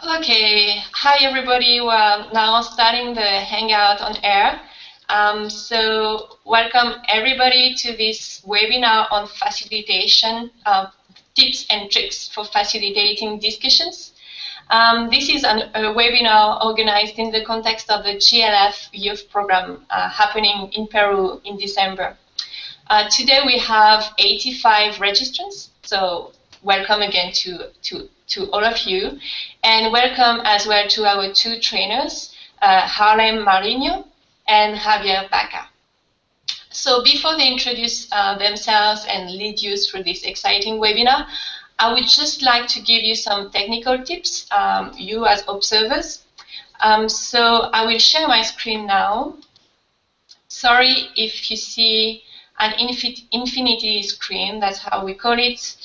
Okay, hi everybody. We're now starting the Hangout on air. So welcome everybody to this webinar on facilitation, tips and tricks for facilitating discussions. This is a webinar organized in the context of the GLF Youth program happening in Peru in December. Today we have 85 registrants, so welcome again to all of you, and welcome as well to our two trainers, Harlem Marino and Javier Baca. So before they introduce themselves and lead you through this exciting webinar, I would just like to give you some technical tips, you as observers. So I will share my screen now. Sorry if you see an infinity screen, that's how we call it,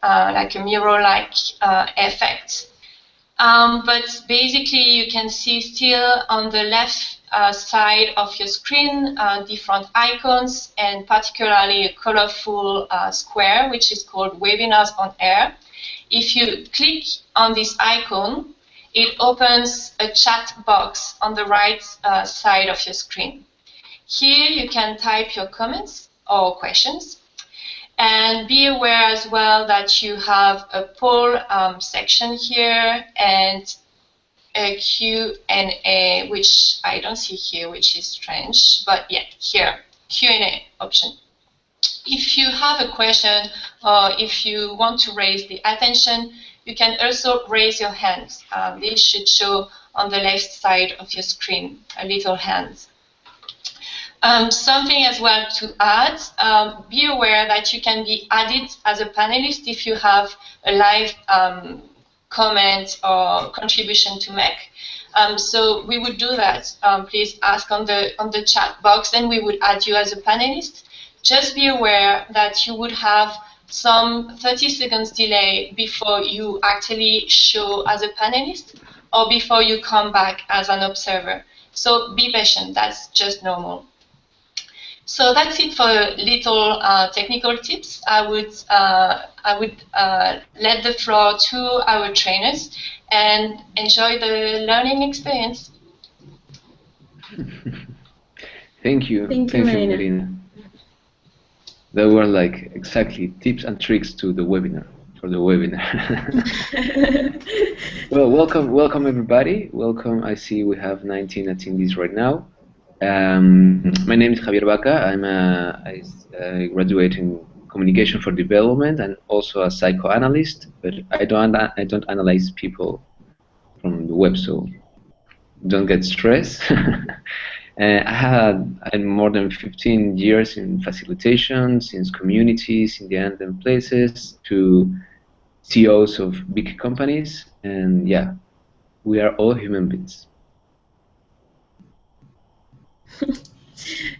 like a mirror-like effect. But basically, you can see still on the left side of your screen different icons, and particularly a colorful square, which is called Webinars on Air. If you click on this icon, it opens a chat box on the right side of your screen. Here you can type your comments or questions, and be aware as well that you have a poll section here and a Q&A, which I don't see here, which is strange, but yeah, here, Q&A option. If you have a question or if you want to raise the attention, you can also raise your hands. This should show on the left side of your screen, a little hand. Something as well to add, be aware that you can be added as a panelist if you have a live comment or contribution to make. So we would do that. Please ask on the chat box, and we would add you as a panelist. Just be aware that you would have some 30 seconds delay before you actually show as a panelist or before you come back as an observer. So be patient, that's just normal. So that's it for little technical tips. I would let the floor to our trainers and enjoy the learning experience. Thank you. Thank you, Marina. There were like exactly tips and tricks to the webinar, for the webinar. Well, welcome everybody. Welcome. I see we have 19 attendees right now. My name is Javier Baca. I graduate in communication for development and also a psychoanalyst, but I don't analyze people from the web, so don't get stressed. I had more than 15 years in facilitation, since communities in the Andean places to CEOs of big companies, and yeah, we are all human beings.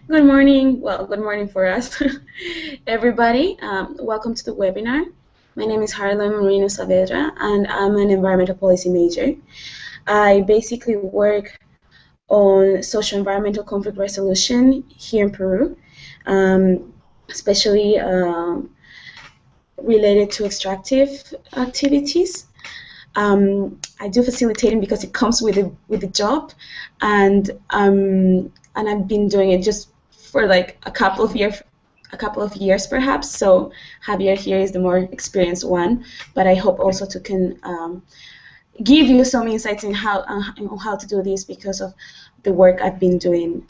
Good morning. Well, good morning for us, everybody. Welcome to the webinar. My name is Harlem Marino Saavedra, and I'm an environmental policy major. I basically work on social environmental conflict resolution here in Peru, especially related to extractive activities. I do facilitating because it comes with the job, and I've been doing it just for like a couple of years perhaps. So Javier here is the more experienced one, but I hope also to can give you some insights in how to do this because of the work I've been doing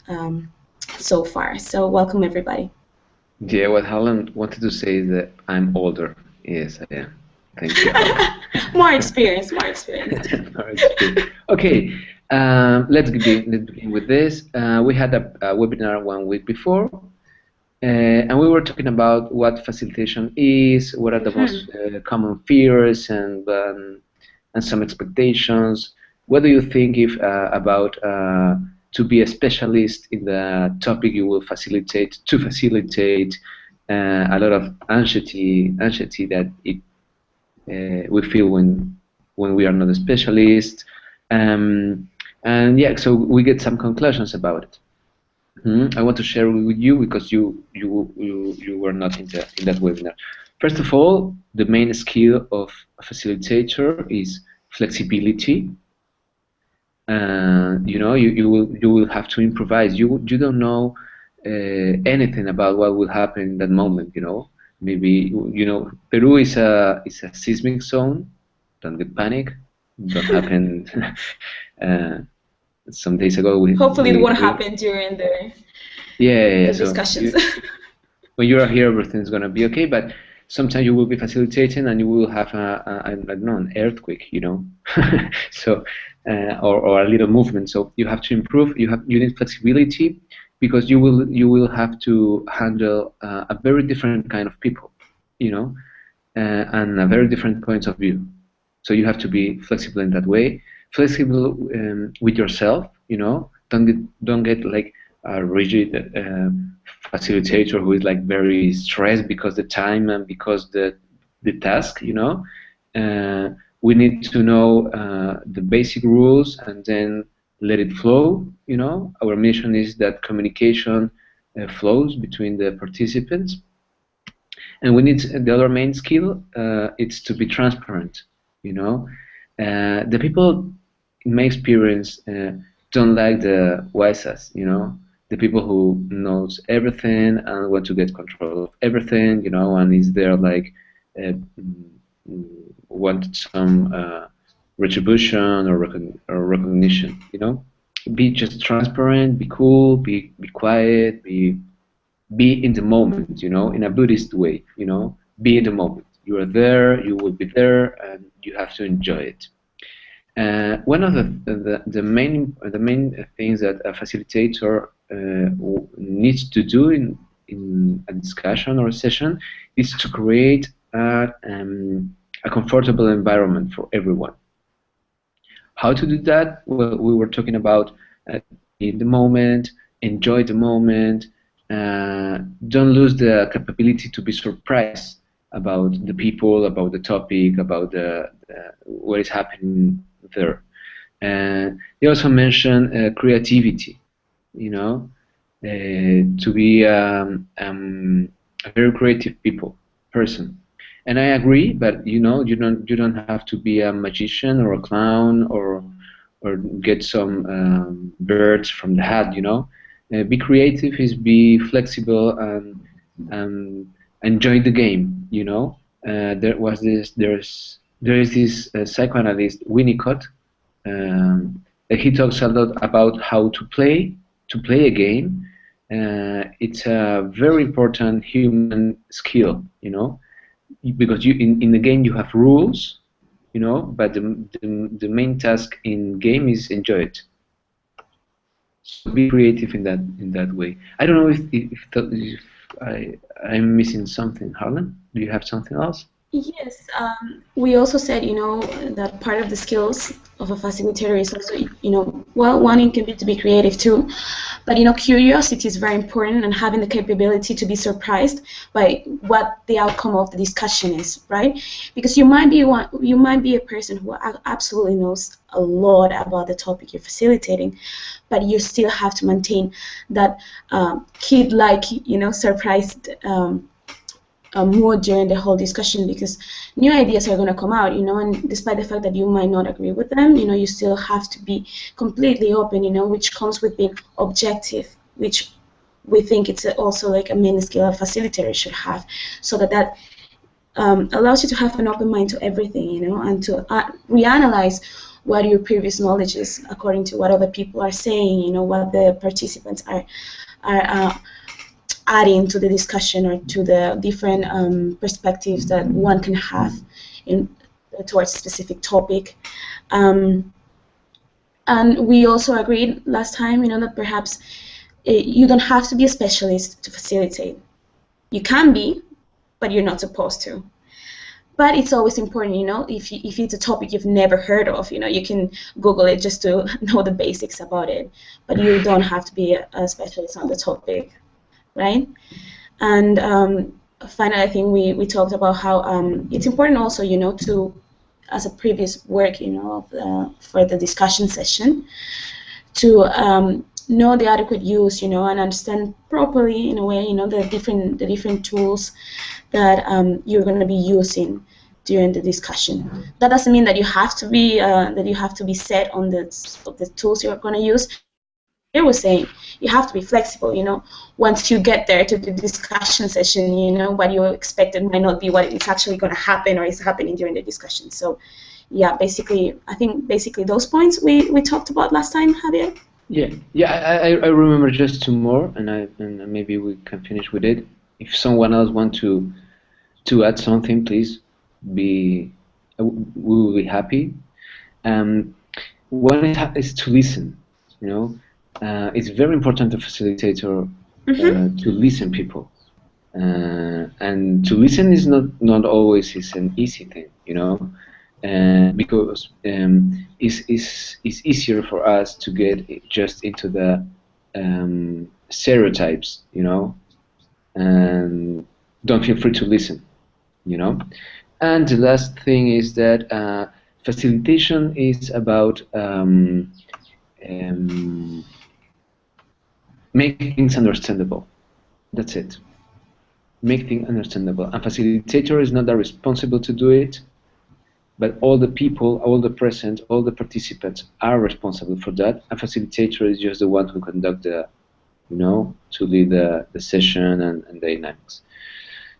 so far. So welcome everybody. Yeah, what Harlan wanted to say is that I'm older. Yes, I am. Thank you. More experience. Okay, let's begin with this. We had a webinar 1 week before, and we were talking about what facilitation is, what are the most common fears, and some expectations. What do you think about to be a specialist in the topic you will facilitate, to facilitate a lot of anxiety that we feel when we are not a specialist, and yeah, so we get some conclusions about it. I want to share with you because you were not in that webinar. First of all, the main skill of a facilitator is flexibility. You will have to improvise. You don't know anything about what will happen in that moment. Maybe Peru is a seismic zone. Don't get panic. That happened some days ago. Hopefully, it won't happen during the So discussions. when you are here, everything's gonna be okay. But sometimes you will be facilitating and you will have I don't know, an earthquake. So or a little movement. So you have to improve. You need flexibility, because you will have to handle a very different kind of people, and a very different points of view. So you have to be flexible in that way, flexible with yourself. Don't get like a rigid facilitator who is like very stressed because the time and because the task. We need to know the basic rules and then let it flow. Our mission is that communication flows between the participants. And we need the other main skill. It's to be transparent. The people, in my experience, don't like the wisas. The people who knows everything and want to get control of everything. And is there like want some retribution or recognition. Be just transparent. Be cool. Be quiet. Be in the moment, in a Buddhist way, be in the moment. You are there, you will be there, and you have to enjoy it. One of the main things that a facilitator needs to do in a discussion or a session is to create a comfortable environment for everyone. How to do that? Well, we were talking about in the moment, enjoy the moment. Don't lose the capability to be surprised about the people, about the topic, about what is happening there. They also mentioned creativity, to be a very creative person. And I agree, but you don't have to be a magician or a clown or get some birds from the hat, Be creative is be flexible and enjoy the game. There is this psychoanalyst Winnicott. He talks a lot about how to play a game. It's a very important human skill, because in the game you have rules, but the main task in game is enjoy it. So be creative in that way. I don't know if I'm missing something. Harlan, do you have something else? Yes, we also said, that part of the skills of a facilitator is also, wanting can be to be creative too, but curiosity is very important, and having the capability to be surprised by what the outcome of the discussion is, right? Because you might be a person who absolutely knows a lot about the topic you're facilitating, but you still have to maintain that kid-like, surprised mood during the whole discussion, because new ideas are going to come out, and despite the fact that you might not agree with them, you still have to be completely open, which comes with being objective, which we think it's also like a main skill a facilitator should have, so that allows you to have an open mind to everything, and to reanalyze what your previous knowledge is according to what other people are saying, what the participants are adding to the discussion or to the different perspectives that one can have towards a specific topic. And we also agreed last time, that perhaps you don't have to be a specialist to facilitate. You can be, but you're not supposed to. But it's always important, if it's a topic you've never heard of, you can Google it just to know the basics about it. But you don't have to be a specialist on the topic, right? And finally, I think we talked about how it's important also, to, as a previous work, for the discussion session, to know the adequate use, and understand properly, in a way, the different tools that you're going to be using during the discussion. That doesn't mean that you have to be set on the tools you're going to use. It was saying you have to be flexible. Once you get there to the discussion session, what you expected might not be what is actually going to happen or is happening during the discussion. So, yeah, I think those points we talked about last time, Javier. Yeah. I remember just two more, and maybe we can finish with it. If someone else wants to add something, please we will be happy. One is to listen. It's very important to facilitator to listen people, and to listen is not always is an easy thing, because it's easier for us to get just into the stereotypes, and don't feel free to listen, And the last thing is that facilitation is about make things understandable. That's it. Make things understandable. And facilitator is not responsible to do it, but all the people, all the present, all the participants are responsible for that. And facilitator is just the one who conduct the, to lead the session and the dynamics.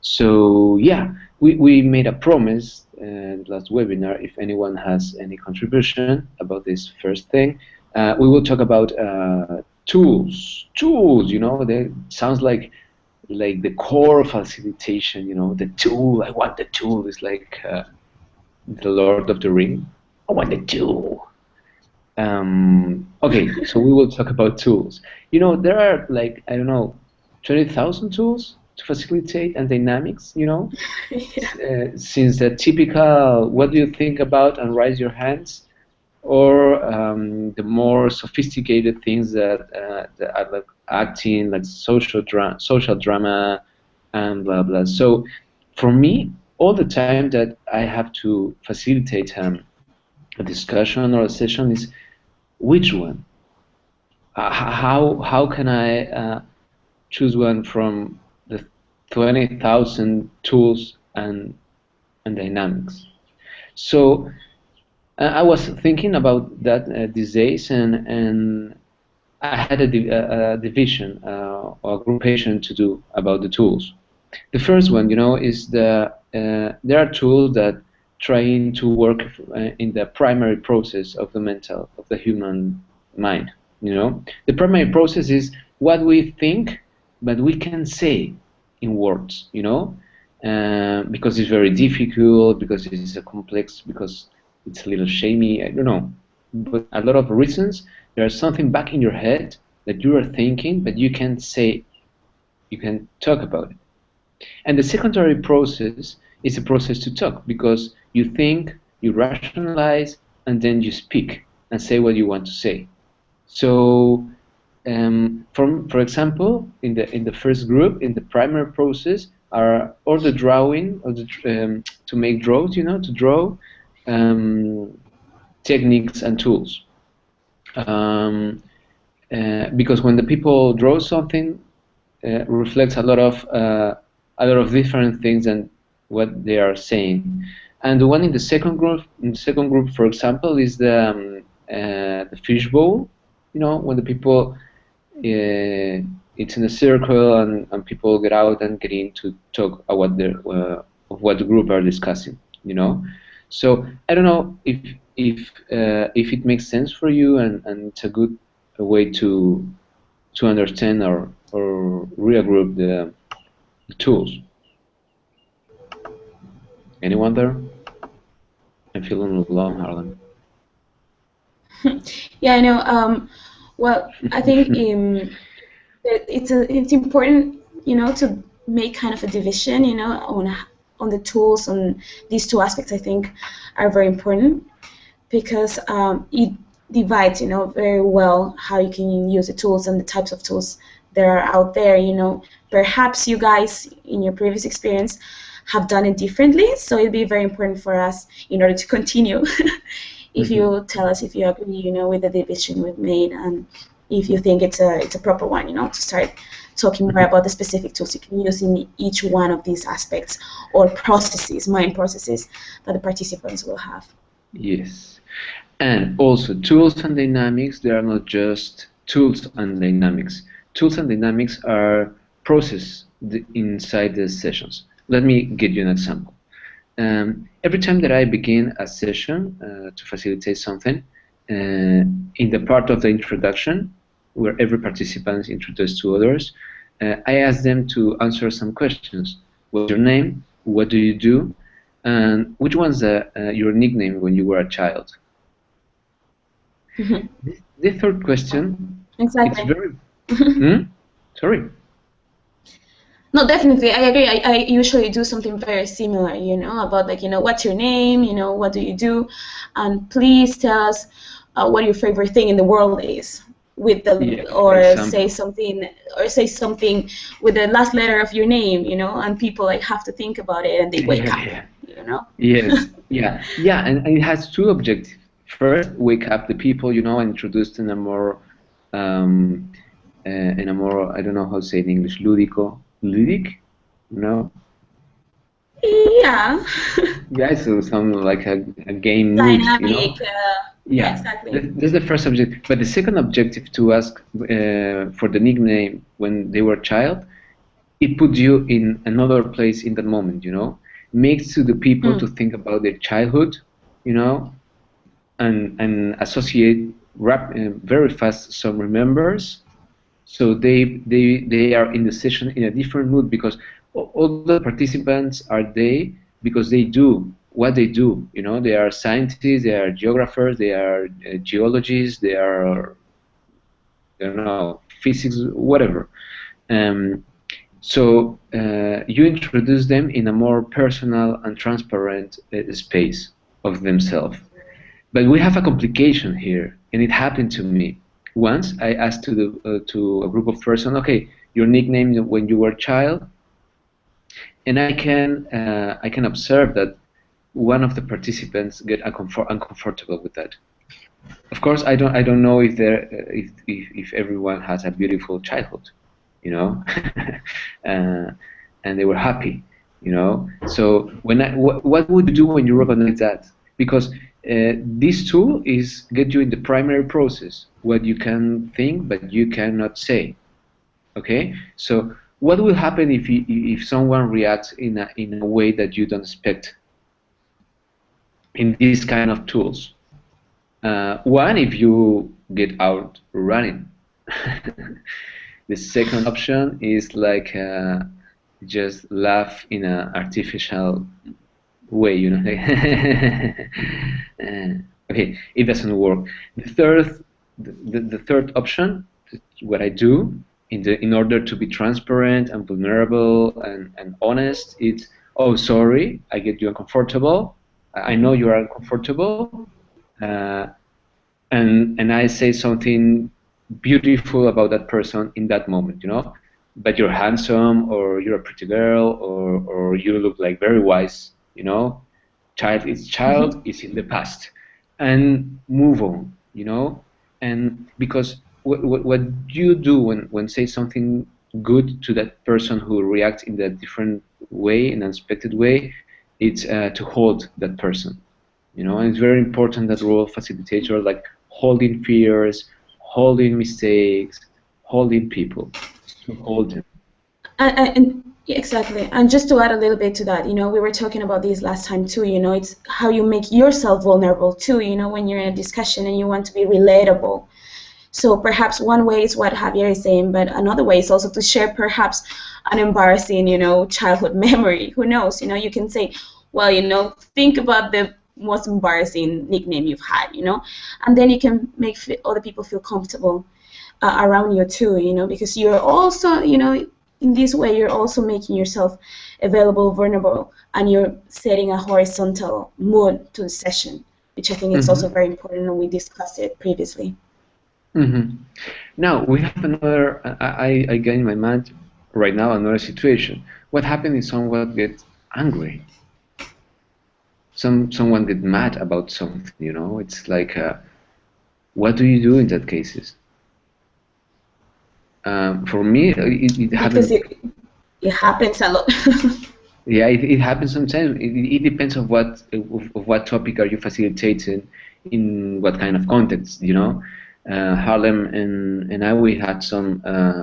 So yeah, we made a promise last webinar. If anyone has any contribution about this first thing, we will talk about tools. They sounds like the core of facilitation. The tool. I want the tool. Is like the Lord of the Ring. I want the tool. Okay, so we will talk about tools. There are I don't know, 20,000 tools to facilitate and dynamics. Yeah. Since the typical, what do you think about, and raise your hands, or the more sophisticated things that are like acting, like social drama, and blah blah. So, for me, all the time that I have to facilitate a discussion or a session is which one. How can I choose one from the 20,000 tools and dynamics? So I was thinking about that these days, and I had a division or a groupation to do about the tools. The first one, is there are tools that trying to work in the primary process of the human mind. The primary process is what we think, but we can say in words. Because it's very difficult, because it's a complex, because it's a little shamey. I don't know, but a lot of reasons. There's something back in your head that you are thinking, but you can say, you can talk about it. And the secondary process is a process to talk, because you think, you rationalize, and then you speak and say what you want to say. So, for example, in the first group, in the primary process, are all the drawing, or to make draws, to draw techniques and tools. Because when the people draw something, reflects a lot of different things than what they are saying. And the one in the second group, for example, is the fishbowl. When the people, it's in a circle, and people get out and get in to talk about what the group are discussing. So I don't know if it makes sense for you, and it's a good way to understand or regroup the tools. Anyone there? I'm feeling long, Harlan. Yeah, I know. Well, I think it's important, to make kind of a division, on the tools. On these two aspects, I think, are very important, because it divides, very well how you can use the tools and the types of tools that are out there. Perhaps you guys, in your previous experience, have done it differently, so it'd be very important for us, in order to continue, if you tell us if you agree, with the division we've made, and if you think it's a proper one, to start talking more about the specific tools you can use in each one of these aspects or processes, mind processes that the participants will have. Yes. And also, tools and dynamics, they are not just tools and dynamics. Tools and dynamics are process inside the sessions. Let me give you an example. Every time that I begin a session to facilitate something, in the part of the introduction, where every participant is introduced to others, I ask them to answer some questions. What's your name? What do you do? And which one's your nickname when you were a child? The third question, exactly. it's very... Sorry. No, definitely, I agree. I usually do something very similar, about like, what's your name, what do you do, and please tell us what your favorite thing in the world is, with the say something with the last letter of your name, and people like have to think about it and they wake up, Yes, yeah, and it has two objectives. First, wake up the people, and introduce in a more, I don't know how to say it in English, ludic, no? Yeah. Yeah, so some like a game dynamic, mood, yeah, exactly. That's the first objective. But the second objective to ask for the nickname when they were a child, it puts you in another place in that moment, makes to the people to think about their childhood, and associate very fast some remembers, so they are in the session in a different mood, because all the participants are because they do what they do. They are scientists, they are geographers, they are geologists, they are, I don't know, physics, whatever. So you introduce them in a more personal and transparent space of themselves. But we have a complication here, and it happened to me. Once I asked to a group of persons, okay, your nickname when you were a child, and I can observe that one of the participants get uncomfortable with that. Of course, I don't know if everyone has a beautiful childhood, and they were happy, So what would you do when you recognize that? Because this tool is get you in the primary process, what you can think but you cannot say. Okay, so what will happen if someone reacts in a way that you don't expect in these kind of tools? One, if you get out running. The second option is like just laugh in an artificial way, okay, it doesn't work. The third option, what I do in order to be transparent and vulnerable and honest, it's, oh, sorry, I get you uncomfortable. I know you are uncomfortable, and I say something beautiful about that person in that moment, But you're handsome, or you're a pretty girl, or you look like very wise, Child is in the past, and move on, And because what you do when say something good to that person who reacts in that different way, in an unexpected way, it's to hold that person, And it's very important that role of facilitator, like holding fears, holding mistakes, holding people, to hold them. And yeah, exactly. And just to add a little bit to that, we were talking about this last time too, it's how you make yourself vulnerable too, when you're in a discussion and you want to be relatable. So perhaps one way is what Javier is saying, but another way is also to share perhaps an embarrassing, childhood memory. Who knows? You can say, well, think about the most embarrassing nickname you've had, and then you can make other people feel comfortable around you too, because you're also, in this way, you're also making yourself available, vulnerable, and you're setting a horizontal mood to the session, which I think is also very important, and we discussed it previously. Now, we have another, I get in my mind right now another situation. What happens if someone gets angry? Someone get mad about something, It's like, what do you do in that cases? For me, it happens. Because it happens a lot. Yeah, it happens sometimes. It depends on what topic are you facilitating, in what kind of context. Harlem and I, we had some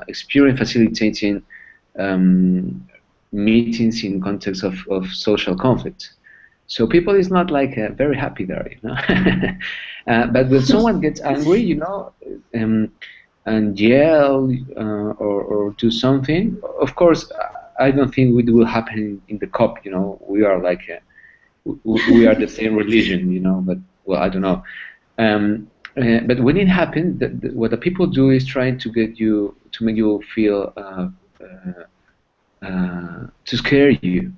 experience facilitating meetings in context of social conflict. So people is not like very happy there. But when someone gets angry, and yell or do something, of course, I don't think it will happen in the COP. We are like we are the same religion. But well, I don't know. But when it happens, what the people do is trying to make you feel to scare you.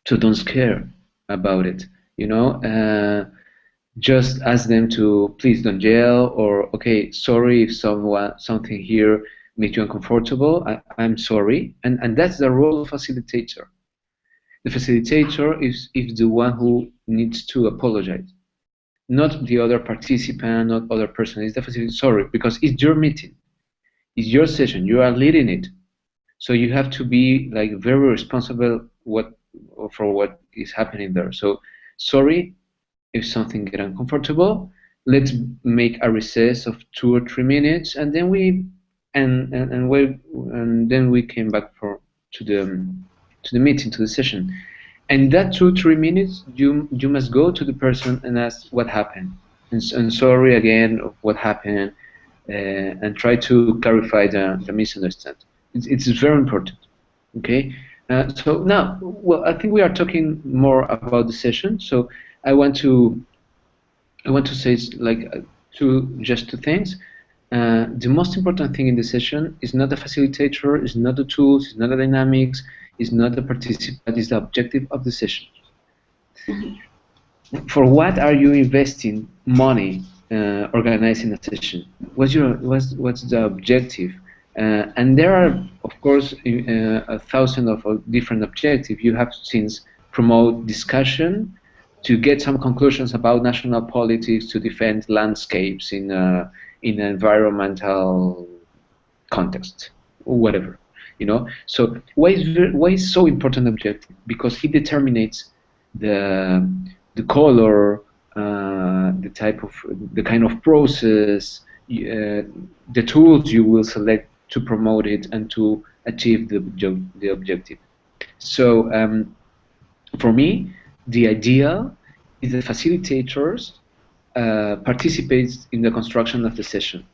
So don't scare about it. Just ask them to please don't yell, or okay, sorry if something here makes you uncomfortable. I'm sorry, and that's the role of facilitator. The facilitator is the one who needs to apologize, not the other participant, not other person. It's the facilitator. Sorry, because it's your meeting, it's your session. You are leading it, so you have to be like very responsible for what is happening there. So sorry if something get uncomfortable. Let's make a recess of 2 or 3 minutes, and then then we came back to the meeting, to the session. And that 2 or 3 minutes, you must go to the person and ask what happened, and sorry again of what happened, and try to clarify the misunderstanding. It's very important. Okay. So now, well, I think we are talking more about the session. So I want to say like two things. The most important thing in the session is not the facilitator, is not the tools, is not the dynamics, is not the participant, is the objective of the session. For what are you investing money organizing a session? What's the objective? And there are, of course, 1,000 of different objectives. You have since promote discussion, to get some conclusions about national politics, to defend landscapes in an environmental context, or whatever, So why is so important objective? Because it determines the color, the kind of process, the tools you will select to promote it and to achieve the objective. So for me, the idea is that facilitators participate in the construction of the session,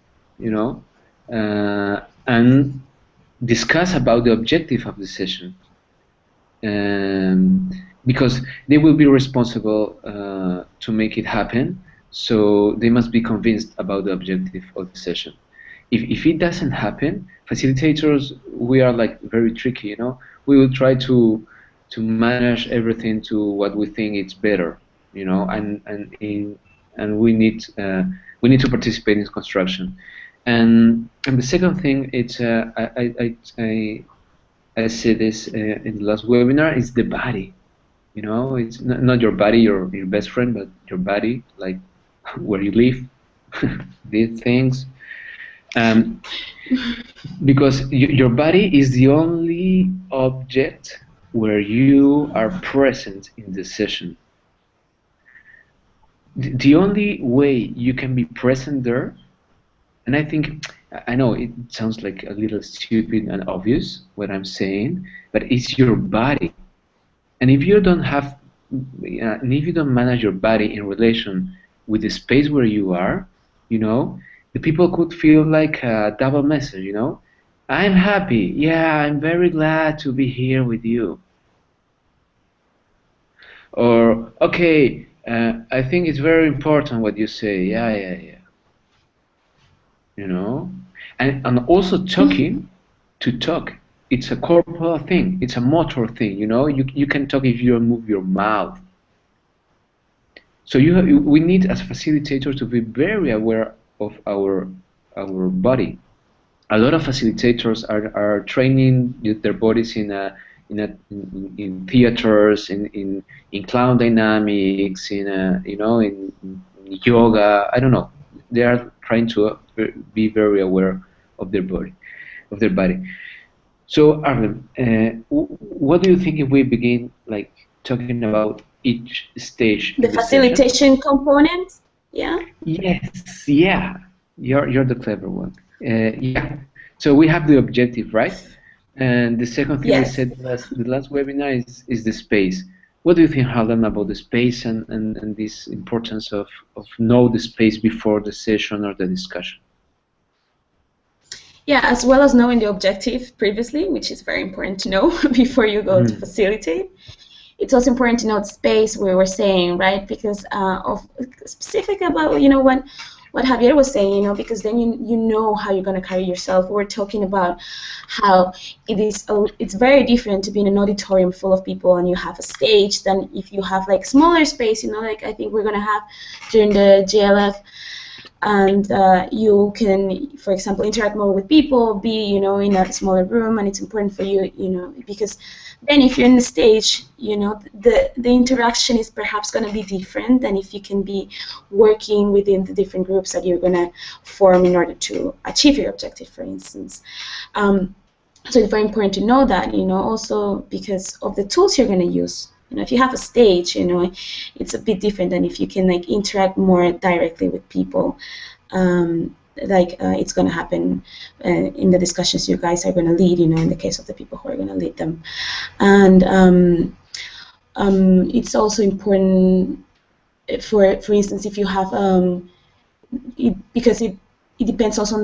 and discuss about the objective of the session, because they will be responsible to make it happen. So they must be convinced about the objective of the session. If it doesn't happen, facilitators, we are like very tricky, We will try to manage everything to what we think is better, and we need to participate in construction. And the second thing, it's I said this in the last webinar, is the body. It's not your body, your best friend, but your body, like where you live, these things. Because your body is the only object where you are present in the session. The only way you can be present there, and I know it sounds like a little stupid and obvious what I'm saying, but it's your body. And if you don't manage your body in relation with the space where you are, the people could feel like a double message, I'm happy, yeah, I'm very glad to be here with you. Or, okay, I think it's very important what you say, yeah. And also talking, to talk, it's a corporal thing, it's a motor thing, you can talk if you move your mouth. So we need, as facilitators, to be very aware of our body. A lot of facilitators are training their bodies in theaters, in clown dynamics, in yoga. I don't know. They are trying to be very aware of their body. of their body. So Arlen, what do you think if we begin like talking about each stage The in the session? facilitation component, yeah? Yes, yeah, you're the clever one. Yeah. So we have the objective, right? And the second thing we Yes. said the last webinar is the space. What do you think, Harlan, about the space and this importance of know the space before the session or the discussion? Yeah, as well as knowing the objective previously, which is very important to know before you go to facilitate. It's also important to know the space we were saying, right? Because of specific about, you know, what Javier was saying, you know, because then you know how you're going to carry yourself. We're talking about how it's very different to be in an auditorium full of people and you have a stage than if you have like smaller space, you know, like I think we're going to have during the GLF, and you can, for example, interact more with people, be, you know, in a smaller room, and it's important for you, you know, because then if you're in the stage, you know, the interaction is perhaps going to be different than if you can be working within the different groups that you're going to form in order to achieve your objective, for instance. So it's very important to know that, you know, also because of the tools you're going to use. You know, if you have a stage, you know, it's a bit different than if you can like interact more directly with people. It's going to happen in the discussions you guys are going to lead, you know, in the case of the people who are going to lead them. And it's also important, for instance, if you have, because it depends also on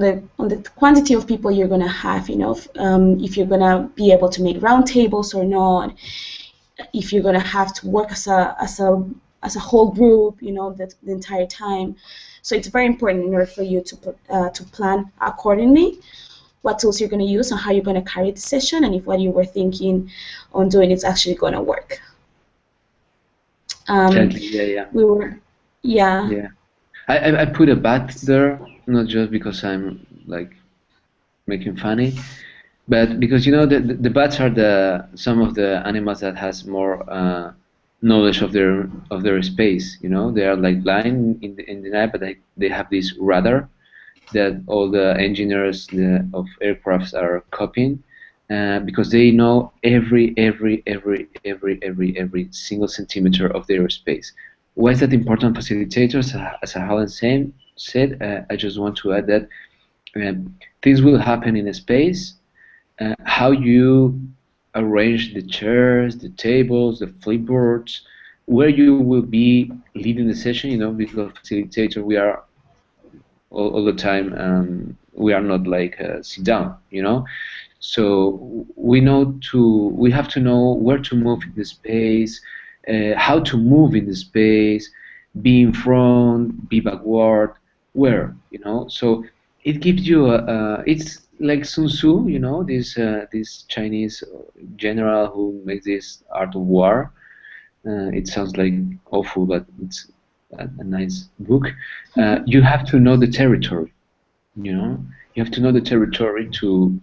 the quantity of people you're going to have, you know, if you're going to be able to make round tables or not, if you're going to have to work as a whole group, you know, the entire time. So it's very important in order for you to plan accordingly what tools you're going to use and how you're going to carry the session, and if what you were thinking on doing is actually going to work. Yeah. I put a bat there, not just because I'm like making funny, but because, you know, the bats are some of the animals that has more knowledge of their space. You know, they are like blind in the night, but they have this radar that all the engineers of aircrafts are copying, because they know every single centimeter of their space. Why is that important? Facilitators, as Helen said, I just want to add that things will happen in a space. How you arrange the chairs, the tables, the flipboards, where you will be leading the session, you know, because facilitator, we are all the time, we are not like sit down, you know. So we have to know where to move in the space, how to move in the space, be in front, be backward, where, you know. So it gives you it's like Sun Tzu, you know, this Chinese general who makes this art of war. It sounds like awful, but it's a nice book. You have to know the territory, you know. You have to know the territory to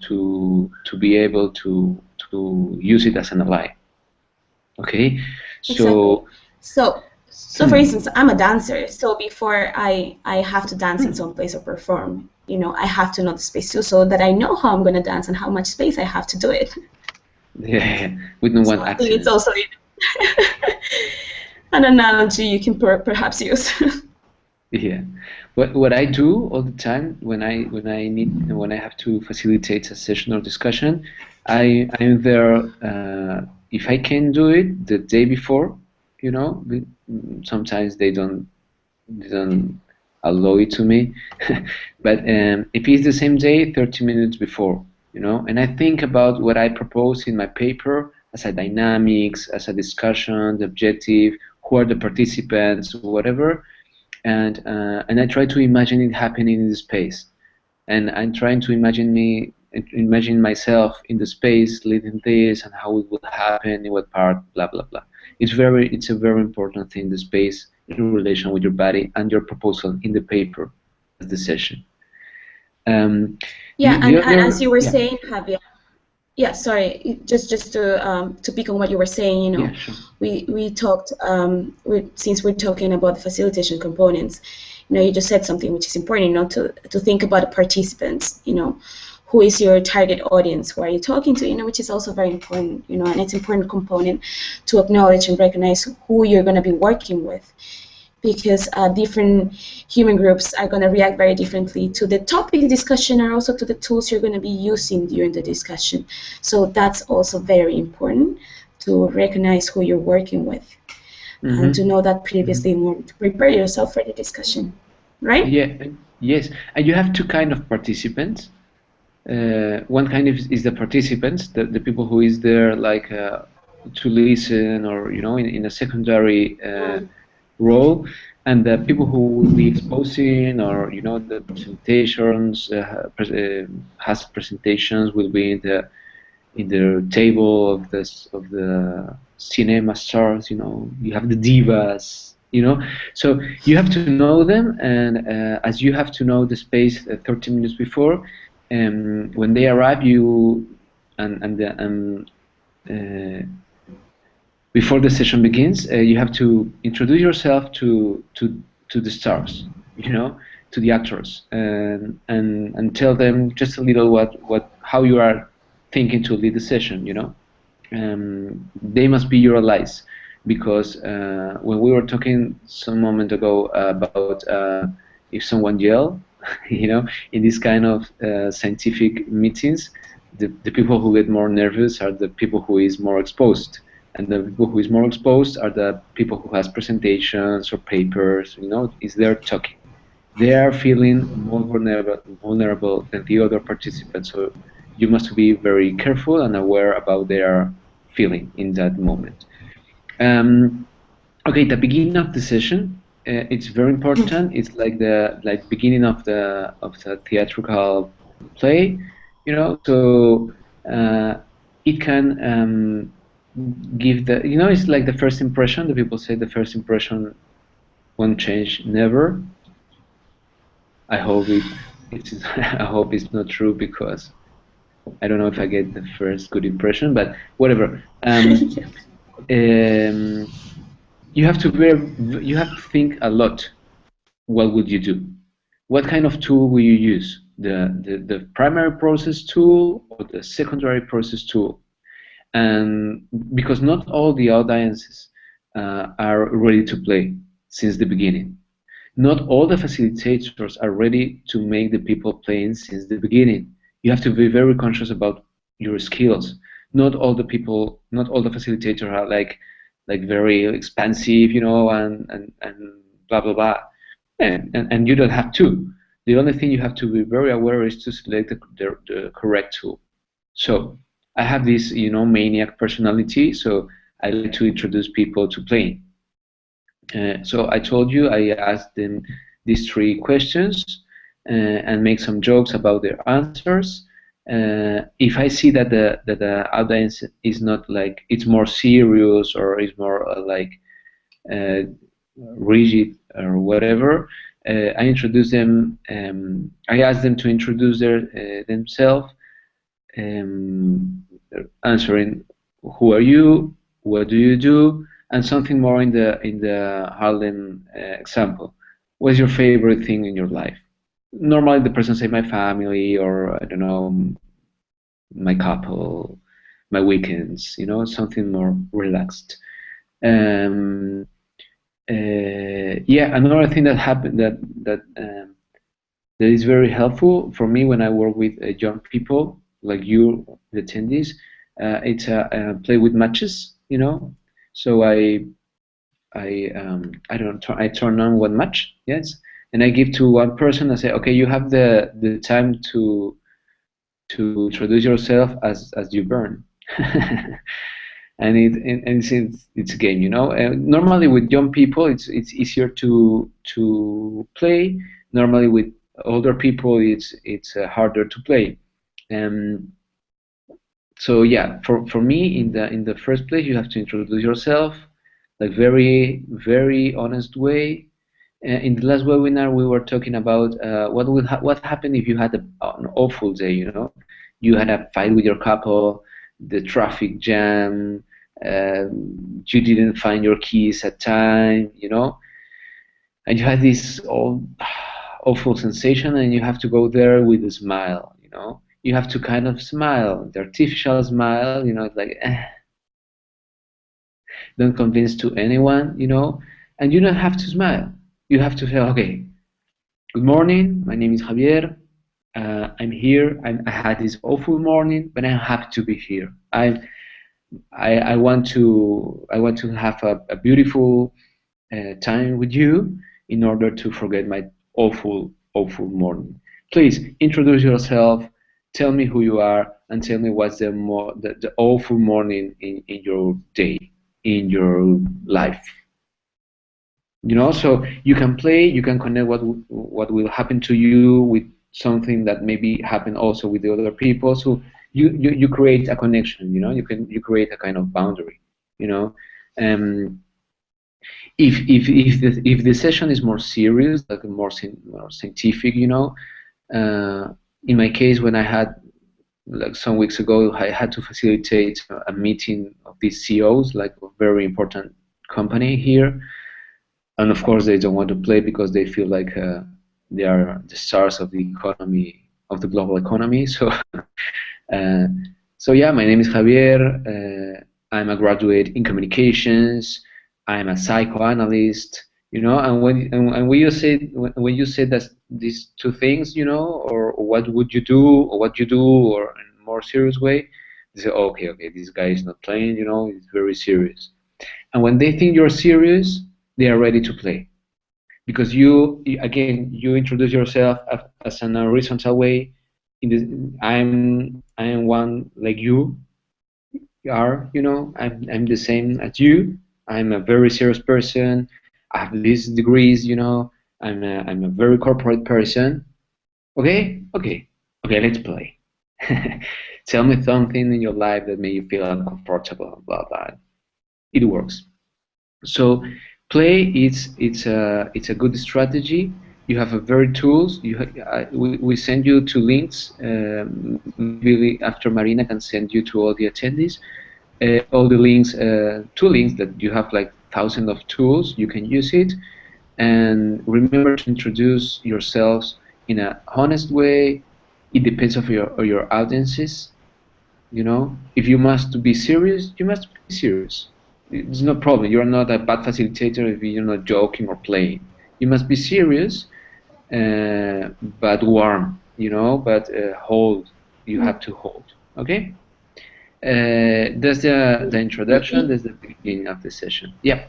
be able to use it as an ally. Okay, so exactly. So for instance, I'm a dancer. So before I have to dance in some place or perform, you know, I have to know the space too, so that I know how I'm going to dance and how much space I have to do it. Yeah, we don't want I think it's also an analogy you can perhaps use. Yeah, what I do all the time when I have to facilitate a session or discussion, I'm there. If I can do it the day before, you know, sometimes they don't allow it to me, but if it's the same day, 30 minutes before, you know, and I think about what I propose in my paper as a dynamics, as a discussion, the objective, who are the participants, whatever. And I try to imagine it happening in the space, and I'm trying to imagine myself in the space leading this and how it will happen, in what part, blah blah blah. It's a very important thing, the space in relation with your body and your proposal in the paper as the session. And as you were saying, Javier. Yeah, sorry. Just to pick on what you were saying, you know, yeah, sure. we talked since we're talking about the facilitation components, you know, you just said something which is important, you know, to think about the participants, you know, who is your target audience, who are you talking to, which is also very important, and it's an important component to acknowledge and recognize who you're going to be working with, because different human groups are going to react very differently to the topic discussion and also to the tools you're going to be using during the discussion. So that's also very important, to recognize who you're working with, and to know that previously in order to prepare yourself for the discussion, right? Yeah, yes. And you have two kind of participants. One kind is the participants, the people who is there like to listen, or in a secondary role, and the people who will be exposing, or the presentations has presentations will be in the table of the cinema stars. You have the divas. So you have to know them, and as you have to know the space 30 minutes before. When they arrive, you before the session begins, you have to introduce yourself to the stars, to the actors, and tell them just a little how you are thinking to lead the session. They must be your allies, because when we were talking some moment ago about if someone yell. In this kind of scientific meetings, the people who get more nervous are the people who is more exposed, and the people who is more exposed are the people who has presentations or papers. Is there talking. They are feeling more vulnerable than the other participants. So you must be very careful and aware about their feeling in that moment. Okay, the beginning of the session. It's very important. It's like the beginning of the theatrical play, So it can give the it's like the first impression. The people say the first impression won't change never. I hope I hope it's not true, because I don't know if I get the first good impression, but whatever. You have to think a lot. What would you do? What kind of tool will you use? The primary process tool or the secondary process tool? And because not all the audiences are ready to play since the beginning. Not all the facilitators are ready to make the people playing since the beginning. You have to be very conscious about your skills. Not all the facilitators are like very expansive, and blah blah blah, and you don't have to. The only thing you have to be very aware is to select the correct tool. So I have this, maniac personality, so I like to introduce people to playing. So I told you I asked them these 3 questions and make some jokes about their answers. If I see that the audience is not like, it's more serious, or is more rigid or whatever, I introduce them. I ask them to introduce themselves, answering who are you, what do you do, and something more in the Harlem example. What's your favorite thing in your life? Normally the person say my family, or I don't know, my couple, my weekends, something more relaxed. Yeah, another thing that happened that is very helpful for me when I work with young people like you, the attendees. It's play with matches, So I turn on one match, yes, and I give to one person. I say, okay, you have the time to introduce yourself as you burn. And it's a game, normally with young people it's easier to play. Normally with older people it's harder to play. So yeah, for me, in the first place, you have to introduce yourself, like very very honest way. In the last webinar, we were talking about what happened if you had an awful day. You had a fight with your couple, the traffic jam, you didn't find your keys at time, and you had this awful sensation, and you have to go there with a smile. you have to kind of smile, the artificial smile, it's like, don't convince to anyone, and you don't have to smile. You have to say, okay, good morning, my name is Javier. I'm here. I had this awful morning, but I'm happy to be here. I want to have a beautiful time with you in order to forget my awful morning. Please introduce yourself. Tell me who you are, and tell me what's the awful morning in your day, in your life. So you can play, you can connect what will happen to you with something that maybe happened also with the other people. So you create a connection. You create a kind of boundary. If the session is more serious, like more scientific, in my case, when I had, like some weeks ago, I had to facilitate a meeting of these CEOs, like a very important company here, and of course they don't want to play because they feel like they are the stars of the economy, of the global economy. So, so yeah, my name is Javier. I'm a graduate in communications. I'm a psychoanalyst. And when you say that these two things, or what would you do, or what you do, or in a more serious way, they say, okay, this guy is not playing. He's very serious. And when they think you're serious, they are ready to play, because you introduce yourself as an horizontal way. I am one like you are. I'm the same as you. I'm a very serious person. I have these degrees. I'm a very corporate person. Okay. Let's play. Tell me something in your life that made you feel uncomfortable. Blah blah. It works. So play, it's a good strategy. You have a very tools. We send you two links. Maybe after Marina can send you to all the attendees. All the links, two links that you have, like thousands of tools. You can use it, and remember to introduce yourselves in an honest way. It depends on your audiences. If you must be serious, you must be serious. It's no problem. You're not a bad facilitator if you're not joking or playing. You must be serious, but warm. But hold. You have to hold. Okay. That's the introduction. That's the beginning of the session. Yeah.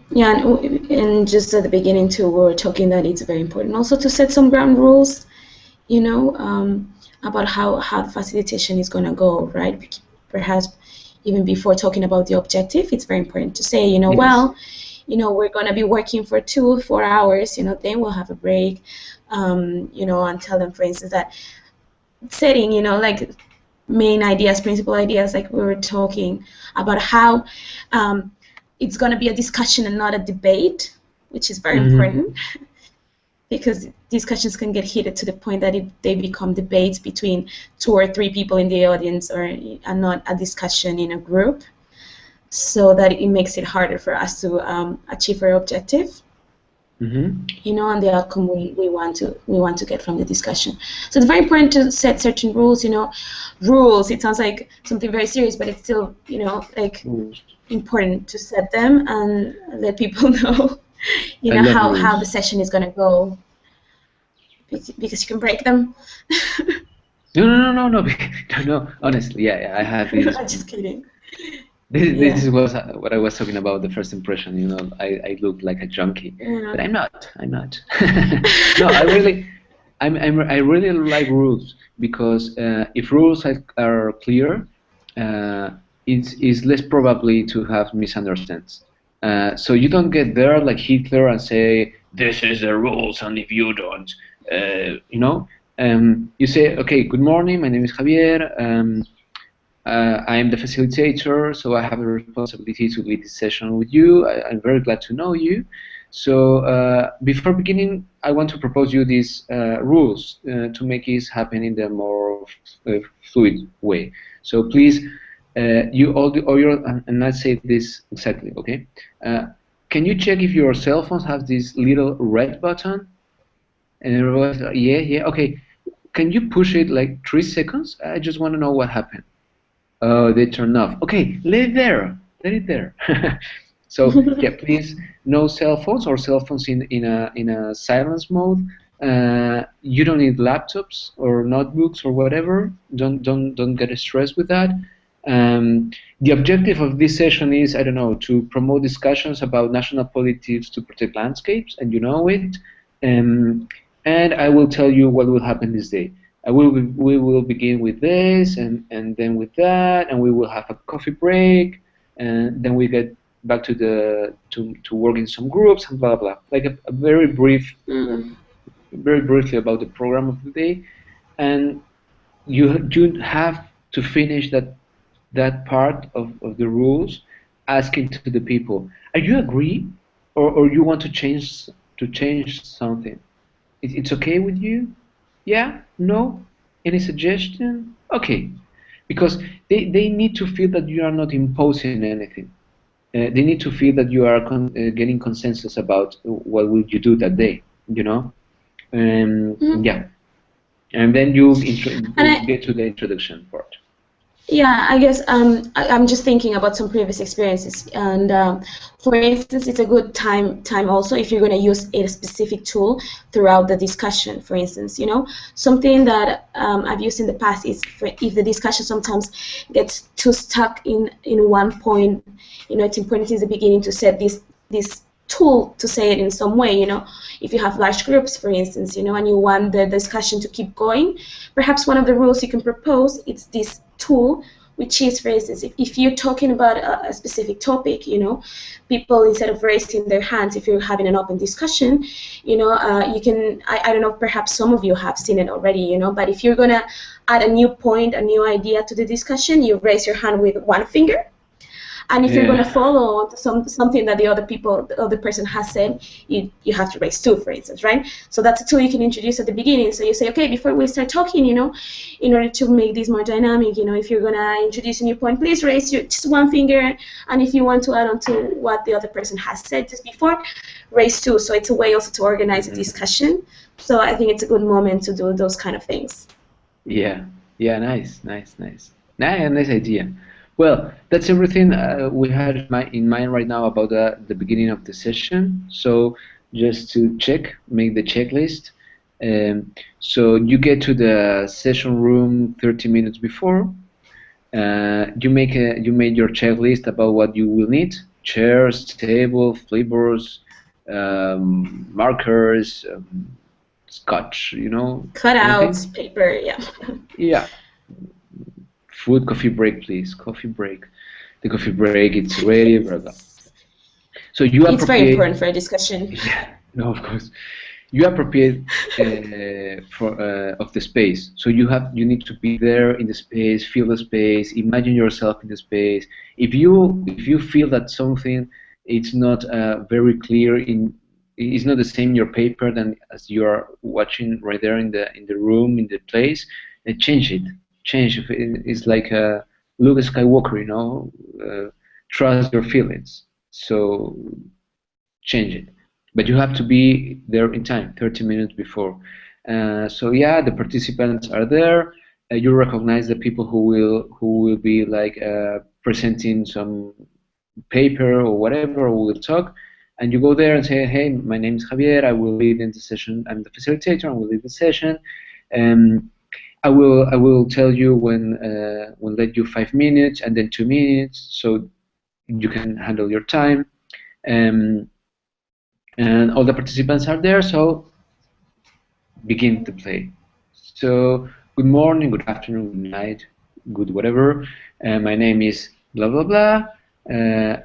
Yeah, and just at the beginning too, we were talking that it's very important also to set some ground rules, about how the facilitation is going to go, right? Perhaps even before talking about the objective, it's very important to say, Yes. well, we're going to be working for 4 hours, then we'll have a break, and tell them, for instance, that setting, like main ideas, principal ideas, like we were talking about how it's going to be a discussion and not a debate, which is very important, because discussions can get heated to the point that they become debates between 2 or 3 people in the audience, and not a discussion in a group, so that it makes it harder for us to achieve our objective. And the outcome we want to get from the discussion. So it's very important to set certain rules. Rules. It sounds like something very serious, but it's still like important to set them and let people know, how the session is going to go, because you can break them. No. Honestly, yeah, I have this. I'm just kidding. This was what I was talking about, the first impression. I look like a junkie, but I'm not. No, I really like rules, because if rules are clear, it's less probably to have misunderstandings. So you don't get there like Hitler and say, this is the rules, and if you don't, you say, okay, good morning, my name is Javier. I am the facilitator, so I have the responsibility to lead this session with you. I'm very glad to know you. So before beginning, I want to propose you these rules to make this happen in the more fluid way. So please, and I say this exactly, okay? Can you check if your cell phones have this little red button? And everyone's like, yeah, okay. can you push it like 3 seconds? I just want to know what happened. Oh, they turned off. Okay, let it there. Let it there. So yeah, please, no cell phones or cell phones in a silence mode. You don't need laptops or notebooks or whatever. Don't get stressed with that. The objective of this session is, I don't know, to promote discussions about national politics to protect landscapes, and you know it. And I will tell you what will happen this day. We will begin with this, and then with that, and we will have a coffee break, and then we get back to work in some groups and blah blah. Like a very brief, very briefly about the program of the day, and you have to finish that part of the rules, asking to the people, are you agree, or you want to change something? It's okay with you? Yeah? No? Any suggestion? Okay. Because they need to feel that you are not imposing anything. They need to feel that you are getting consensus about what will you do that day, you know? Yeah. And then you get to the introduction part. Yeah, I guess I'm just thinking about some previous experiences, and for instance, it's a good time also if you're going to use a specific tool throughout the discussion. For instance, something that I've used in the past is if the discussion sometimes gets too stuck in one point, it's important in the beginning to set this tool to say it in some way. If you have large groups, for instance, and you want the discussion to keep going, perhaps one of the rules you can propose is this tool, which is, for instance, if you're talking about a specific topic, people, instead of raising their hands, if you're having an open discussion, you can, I don't know, perhaps some of you have seen it already, but if you're going to add a new point, a new idea to the discussion, you raise your hand with one finger. And if you're going to follow something that the other person has said, you have to raise 2, for instance, right? So that's a tool you can introduce at the beginning. So you say, okay, before we start talking, in order to make this more dynamic, if you're going to introduce a new point, please raise just 1 finger. And if you want to add on to what the other person has said just before, raise 2. So it's a way also to organize a discussion. So I think it's a good moment to do those kind of things. Yeah, nice idea. Well, that's everything we had in mind right now about the beginning of the session. So just to make the checklist. So you get to the session room 30 minutes before. You made your checklist about what you will need: chairs, table, flippers, markers, scotch, cutouts, paper, yeah. Yeah. Food, coffee break, please. Coffee break. The coffee break, it's ready, blah, blah. So you appropriate. It's very important for a discussion. Yeah, no, of course. You appropriate of the space. So you need to be there in the space, feel the space, imagine yourself in the space. If you feel that something it's not very clear it's not the same in your paper than as you are watching right there in the room, in the place, change it. It's like Luke Skywalker, trust your feelings. So change it, but you have to be there in time, 30 minutes before. So yeah, the participants are there. You recognize the people who will be like presenting some paper or whatever, or will talk, and you go there and say, hey, my name is Javier. I will lead in the session. I'm the facilitator. I will lead the session. I will tell you when we'll let you 5 minutes and then 2 minutes, so you can handle your time. And all the participants are there, so begin to play. So good morning, good afternoon, good night, good whatever. My name is blah blah blah.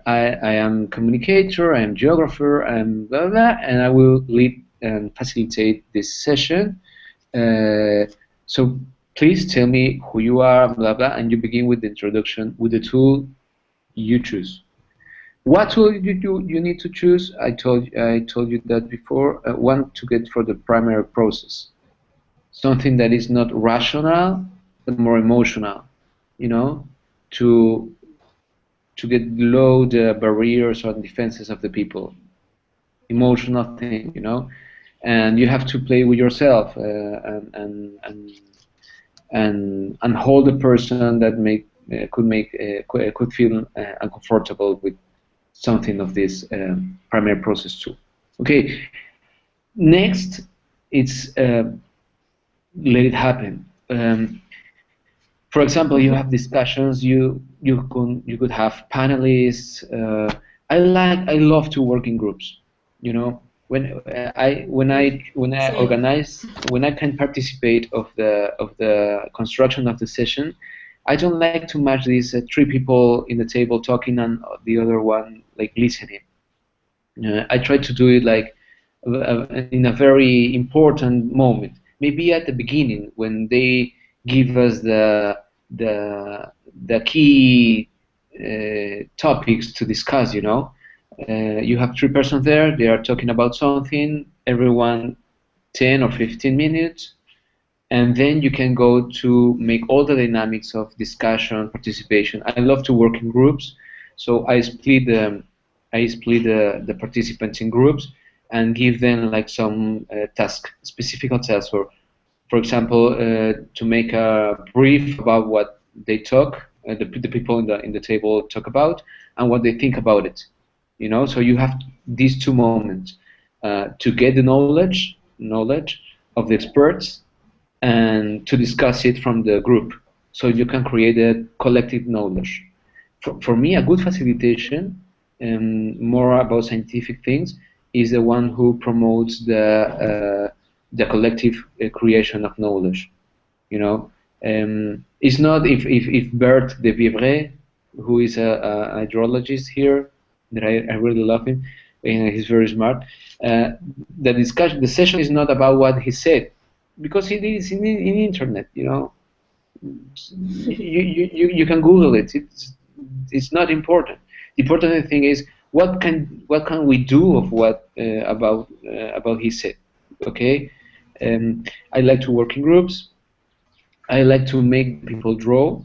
I am communicator, I am geographer, I am blah blah, and I will lead and facilitate this session. So please tell me who you are, blah blah, and you begin with the introduction with the tool you choose. What tool you need to choose? I told you that before. One to get for the primary process, something that is not rational but more emotional, to get below the barriers or defenses of the people. Emotional thing, and you have to play with yourself and hold the person that could feel uncomfortable with something of this primary process too. Okay, next it's let it happen. For example, you have discussions. You could have panelists. I love to work in groups. You know, when I can participate of the construction of the session, I don't like to match these three people in the table talking and the other one like listening. I try to do it like in a very important moment. Maybe at the beginning when they give us the key topics to discuss. You have three persons there. They are talking about something. Everyone 10 or 15 minutes, and then you can go to make all the dynamics of discussion, participation. I love to work in groups, so I split the participants in groups and give them like some specific tasks. For example, to make a brief about what they talk, the people in the table talk about, and what they think about it. So you have these two moments to get the knowledge of the experts and to discuss it from the group, so you can create a collective knowledge. For me, a good facilitation, more about scientific things, is the one who promotes the collective creation of knowledge. It's not if Bert de Vivre, who is a hydrologist here, that I really love him, and he's very smart. The session is not about what he said, because it is in the internet. You can Google it. It's not important. The important thing is what can we do of what about he said. Okay, I like to work in groups. I like to make people draw.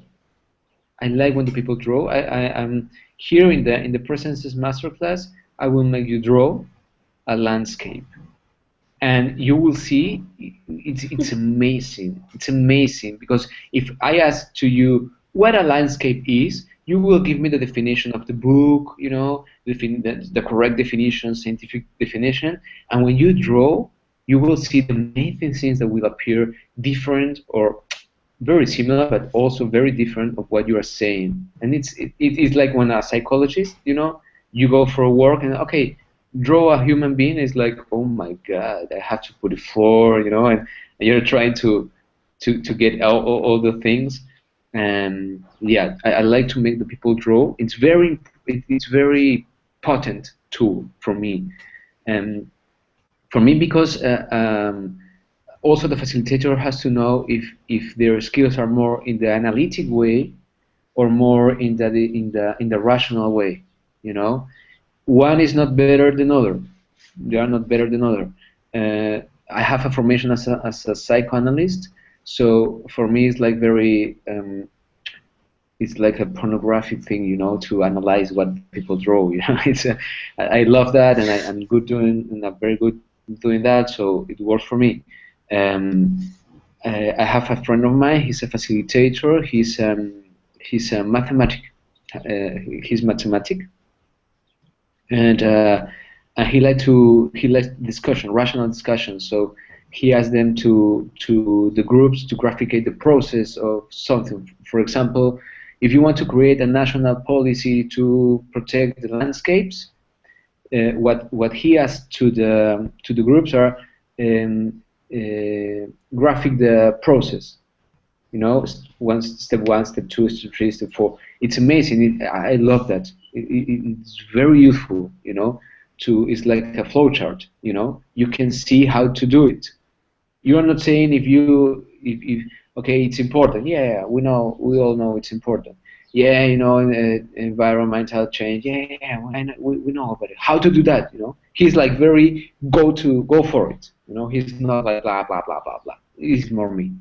I like when the people draw. I'm here in the Presences Masterclass. I will make you draw a landscape, and you will see it's amazing. It's amazing, because if I ask to you what a landscape is, you will give me the definition of the book, the correct definition, scientific definition, and when you draw, you will see the amazing things that will appear different or very similar, but also very different of what you are saying. And it's like when a psychologist, you go for a work and okay, draw a human being, is like, oh my God, I have to put a floor, and you're trying to get all the things. And yeah, I like to make the people draw. It's very potent tool for me, and because also the facilitator has to know if their skills are more in the analytic way or more in the rational way. One is not better than other. They are not better than other. I have a formation as a psychoanalyst, so for me it's like very it's like a pornographic thing, to analyze what people draw. I love that, and I'm very good doing that, so it works for me. I have a friend of mine. He's a facilitator. He's a mathematic. He's mathematic, and he likes discussion, rational discussion. So he asks them to the groups to graphicate the process of something. For example, if you want to create a national policy to protect the landscapes, what he asks to the groups are graphic the process. Step 1, step 2, step 3, step 4. It's amazing. I love that. It's very useful. It's like a flowchart. You can see how to do it. You are not saying if okay, it's important. Yeah, we all know it's important. Yeah, environmental change. Yeah, we know about it. How to do that? He's like very go for it. He's not like blah blah blah blah blah. He's more me.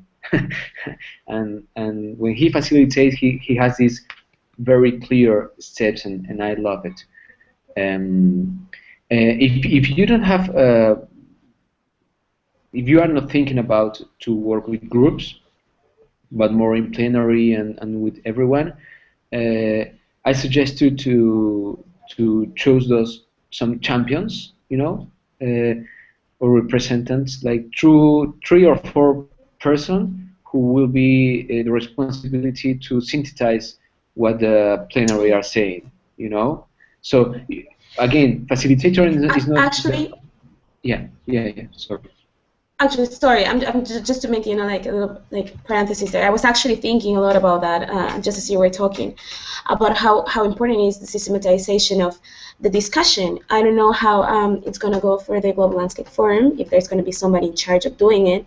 and when he facilitates, he has these very clear steps, and I love it. If you don't have if you are not thinking about to work with groups, but more in plenary and with everyone, I suggest you to choose some champions, or representatives, like three or four person who will be the responsibility to synthesize what the plenary are saying. So again, facilitator is not Actually, yeah. Sorry. Actually, sorry, I'm just to make like a little parenthesis there. I was actually thinking a lot about that just as you were talking about how important is the systematization of the discussion. I don't know how it's going to go for the Global Landscape Forum, if there's going to be somebody in charge of doing it,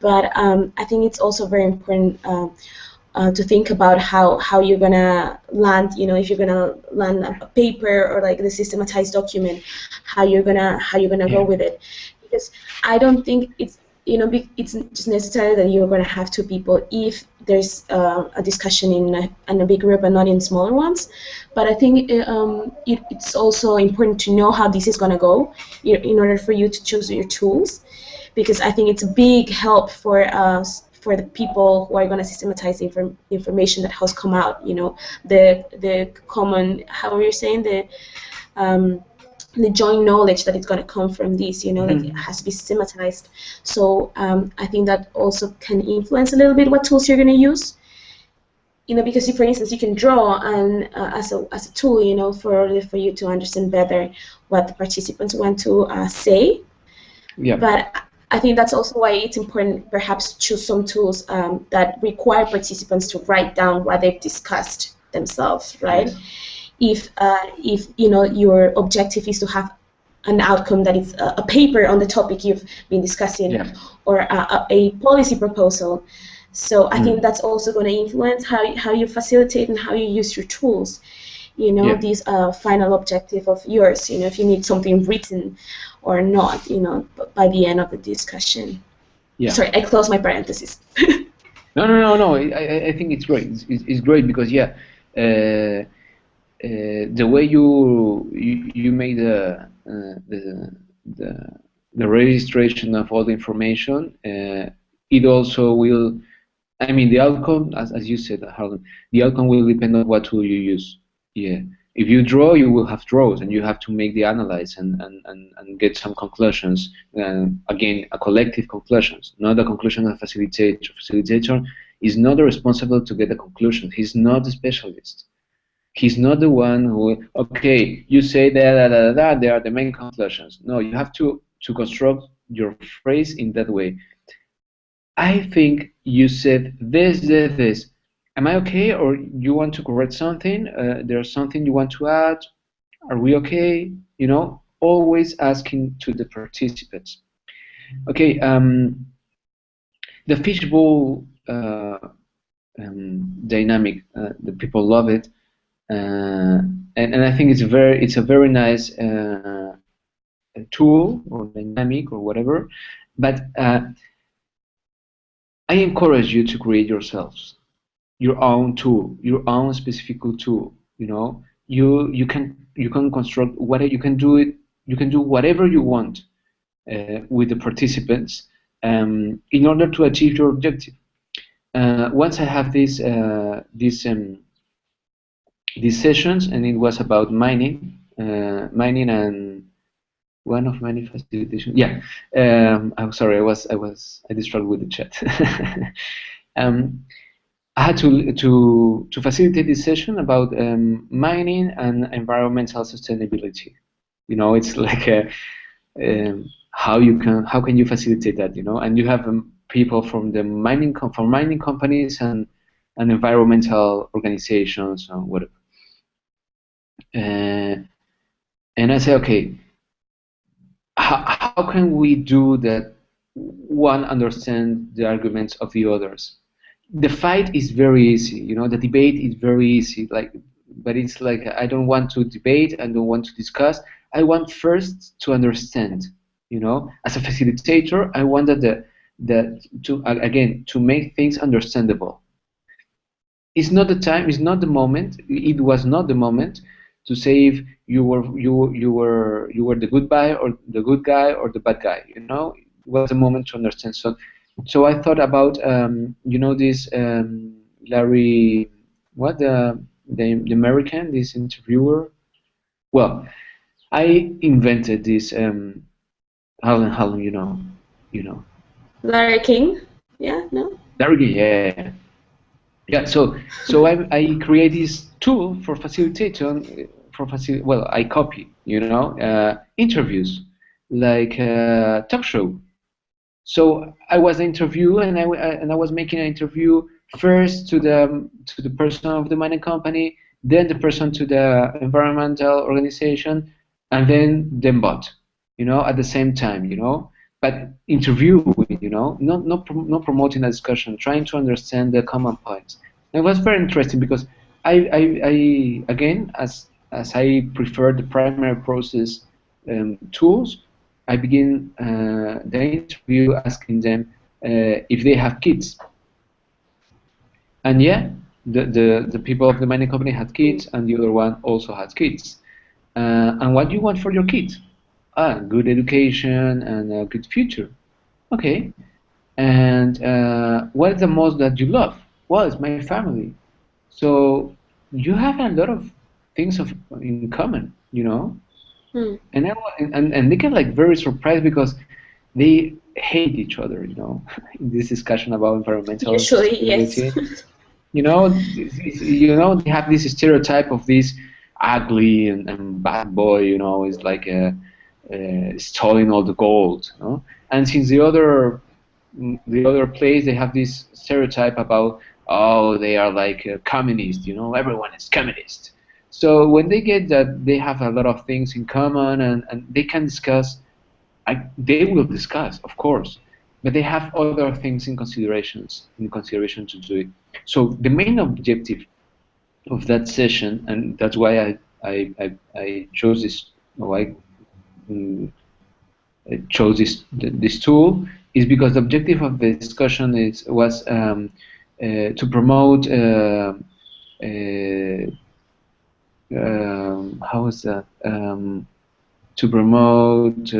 but I think it's also very important to think about how you're going to land, if you're going to land a paper or like the systematized document, how you're gonna go with it. Because I don't think it's it's just necessary that you're going to have two people if there's a discussion in a big group and not in smaller ones. But I think it's also important to know how this is going to go in order for you to choose your tools, because I think it's a big help for the people who are going to systematize the information that has come out. The common, how are you saying, the joint knowledge that is going to come from this, like it has to be systematized. So I think that also can influence a little bit what tools you're going to use. Because for instance, you can draw and as a tool, for you to understand better what the participants want to say. Yeah. But I think that's also why it's important, perhaps, to choose some tools that require participants to write down what they've discussed themselves, right? Yes. If your objective is to have an outcome that is a paper on the topic you've been discussing, Yeah. or a policy proposal. So I think that's also going to influence how you facilitate and how you use your tools. This final objective of yours, if you need something written or not, by the end of the discussion. Yeah. Sorry, I closed my parenthesis. No. I think it's great. It's great because the way you make the registration of all the information, it also will. I mean, the outcome, as you said, Harlan, the outcome will depend on what tool you use. Yeah. If you draw, you will have draws, and you have to make the analyze and get some conclusions. Again, a collective conclusions, not a conclusion of facilitator. Facilitator is not responsible to get a conclusion. He's not the specialist. He's not the one who, okay, you say that, they are the main conclusions. No, you have to construct your phrase in that way. I think you said this. Am I okay, or you want to correct something? There's something you want to add? Are we okay? Always asking to the participants. Okay, the fishbowl dynamic, the people love it. And I think it's a very nice tool or dynamic or whatever, but I encourage you to create yourselves your own tool, your own specific tool. You can construct what you can do it. You can do whatever you want with the participants in order to achieve your objective. Once I have these sessions, and it was about mining and one of many facilitation. Yeah, I'm sorry, I distracted with the chat. I had to facilitate this session about mining and environmental sustainability. It's like how can you facilitate that? And you have people from the mining companies and environmental organizations and whatever. And I say, okay, how can we do that one understand the arguments of the others? The fight is very easy, the debate is very easy, but it's like I don't want to debate, I don't want to discuss, I want first to understand. As a facilitator, I want to make things understandable. It's not the time, it's not the moment, it was not the moment to say if you were the good guy or the bad guy. was the moment to understand. So I thought about this Larry, what the American, this interviewer. Well, I invented this Harlan, you know. Larry King? Yeah, no? Larry, yeah. Yeah, so I create this tool for facilitation well, I copy, interviews like talk show. So I was interview and I was making an interview first to the person of the mining company, then the person to the environmental organization, and then them bot, at the same time, but interview, not promoting a discussion, trying to understand the common points. And it was very interesting because I again, as I prefer the primary process tools, I begin the interview asking them if they have kids. And yeah, the people of the mining company had kids, and the other one also had kids. And what do you want for your kids? Good education and a good future. Okay. And what is the most that you love? Well, it's my family. So you have a lot of things in common, And they get like very surprised because they hate each other, in this discussion about environmental Usually, yes. They have this stereotype of this ugly and bad boy, is like stealing all the gold, And since the other place, they have this stereotype about, oh, they are like communist, everyone is communist. So when they get that they have a lot of things in common and they can discuss, they will discuss, of course, but they have other things in consideration to do it. So the main objective of that session, and that's why I chose this, or I chose this tool, is because the objective of the discussion was to promote how is that? To promote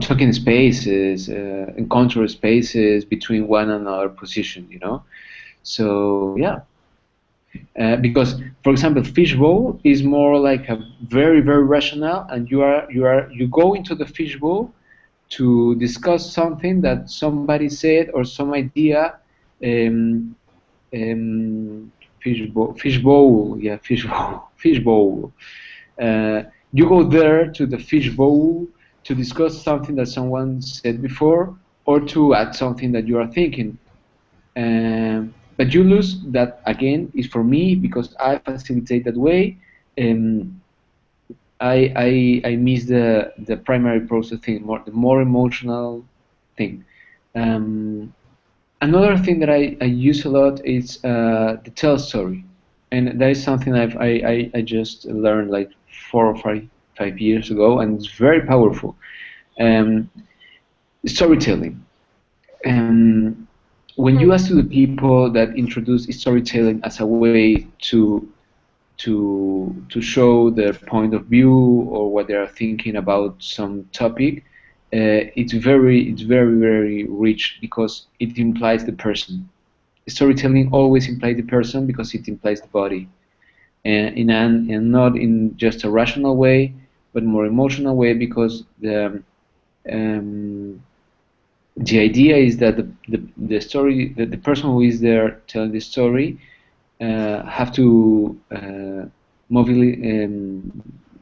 talking spaces, encounter spaces between one and another position, So yeah, because for example, Fishbowl is more like a very rational, and you go into the fishbowl to discuss something that somebody said or some idea. Fishbowl, yeah, fishbowl. You go there to the fishbowl to discuss something that someone said before, or to add something that you are thinking. But you lose that, again, is for me, because I facilitate that way. I miss the primary process thing, the more emotional thing. Another thing that I use a lot is the tell story, and that is something I just learned like 4 or 5 years ago, and it's very powerful. Storytelling. When you ask to the people that introduce storytelling as a way to show their point of view or what they are thinking about some topic, it's very rich because it implies the person. Storytelling always implies the person because it implies the body, and not in just a rational way, but more emotional way, because the idea is that the story, that the person who is there telling the story have to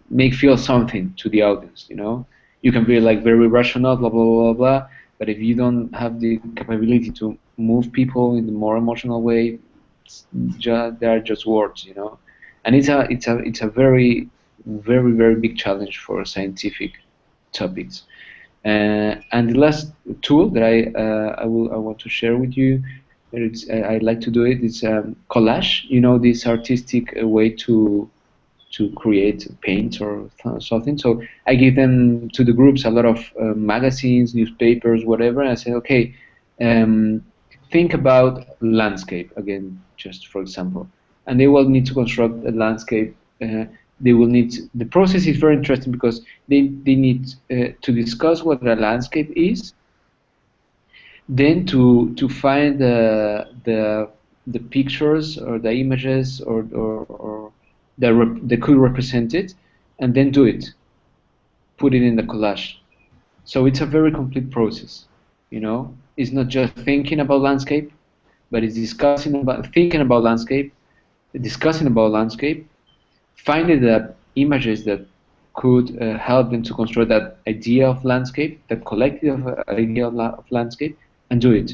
make feel something to the audience. You can be like very rational, blah blah blah blah, but if you don't have the capability to move people in the more emotional way, they are just words. And it's a very big challenge for scientific topics. And the last tool that I want to share with you, I like to do it, is collage. This artistic way to create paint or something. So I give them to the groups a lot of magazines, newspapers, whatever, and I say, okay, think about landscape again, just for example, and they will need to construct a landscape they will need, the process is very interesting because they need to discuss what a landscape is, then to find the pictures or the images or that could represent it, and then do it, put it in the collage. So it's a very complete process, you know. It's not just thinking about landscape, but it's thinking about landscape, discussing about landscape, finding the images that could help them to construct that idea of landscape, that collective idea of landscape, and do it.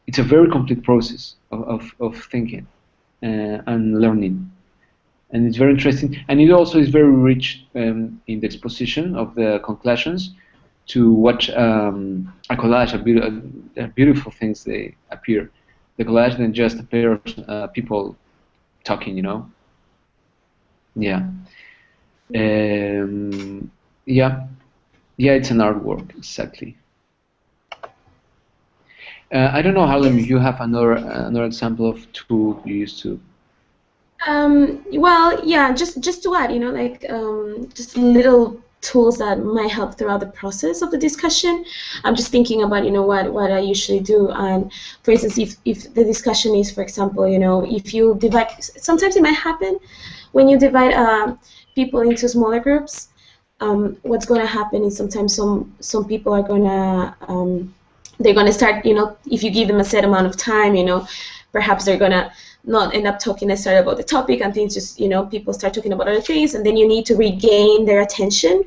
It's a very complete process of thinking and learning. And it's very interesting. And it also is very rich in the exposition of the conclusions to watch a collage, beautiful things they appear. The collage then just appears people talking, you know. Yeah. Yeah, it's an artwork, exactly. I don't know, Harlem, if you have another example of tool you used to. Well, yeah, just to add, you know, like just little tools that might help throughout the process of the discussion. I'm just thinking about, you know, what I usually do. And for instance, if the discussion is, for example, you know, if you divide, sometimes it might happen when you divide people into smaller groups. What's going to happen is sometimes some people are going to they're going to start, you know, if you give them a set amount of time, you know, perhaps they're going to not end up talking necessarily about the topic, and things just, you know, people start talking about other things, and then you need to regain their attention,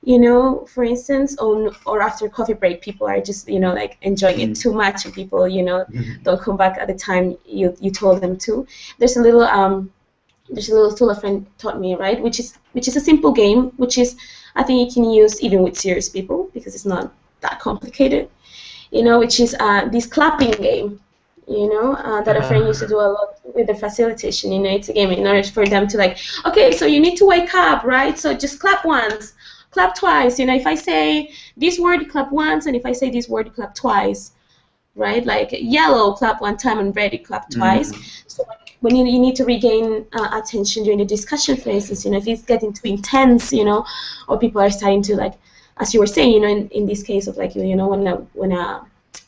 you know, for instance, or after coffee break, people are just, you know, like enjoying it too much, and people, you know, don't come back at the time you told them to. There's a little tool a friend taught me, right, which is a simple game, which is, I think you can use even with serious people because it's not that complicated, you know, which is this clapping game, you know, that a friend used to do a lot with the facilitation. You know, it's a game in order for them to, like, okay, so you need to wake up, right? So just clap once, clap twice. You know, if I say this word, clap once, and if I say this word, clap twice, right? Like yellow, clap one time, and red, clap twice. So when you need to regain attention during the discussion, for instance, you know, if it's getting too intense, you know, or people are starting to, like, as you were saying, you know, in this case of, like, you know, when a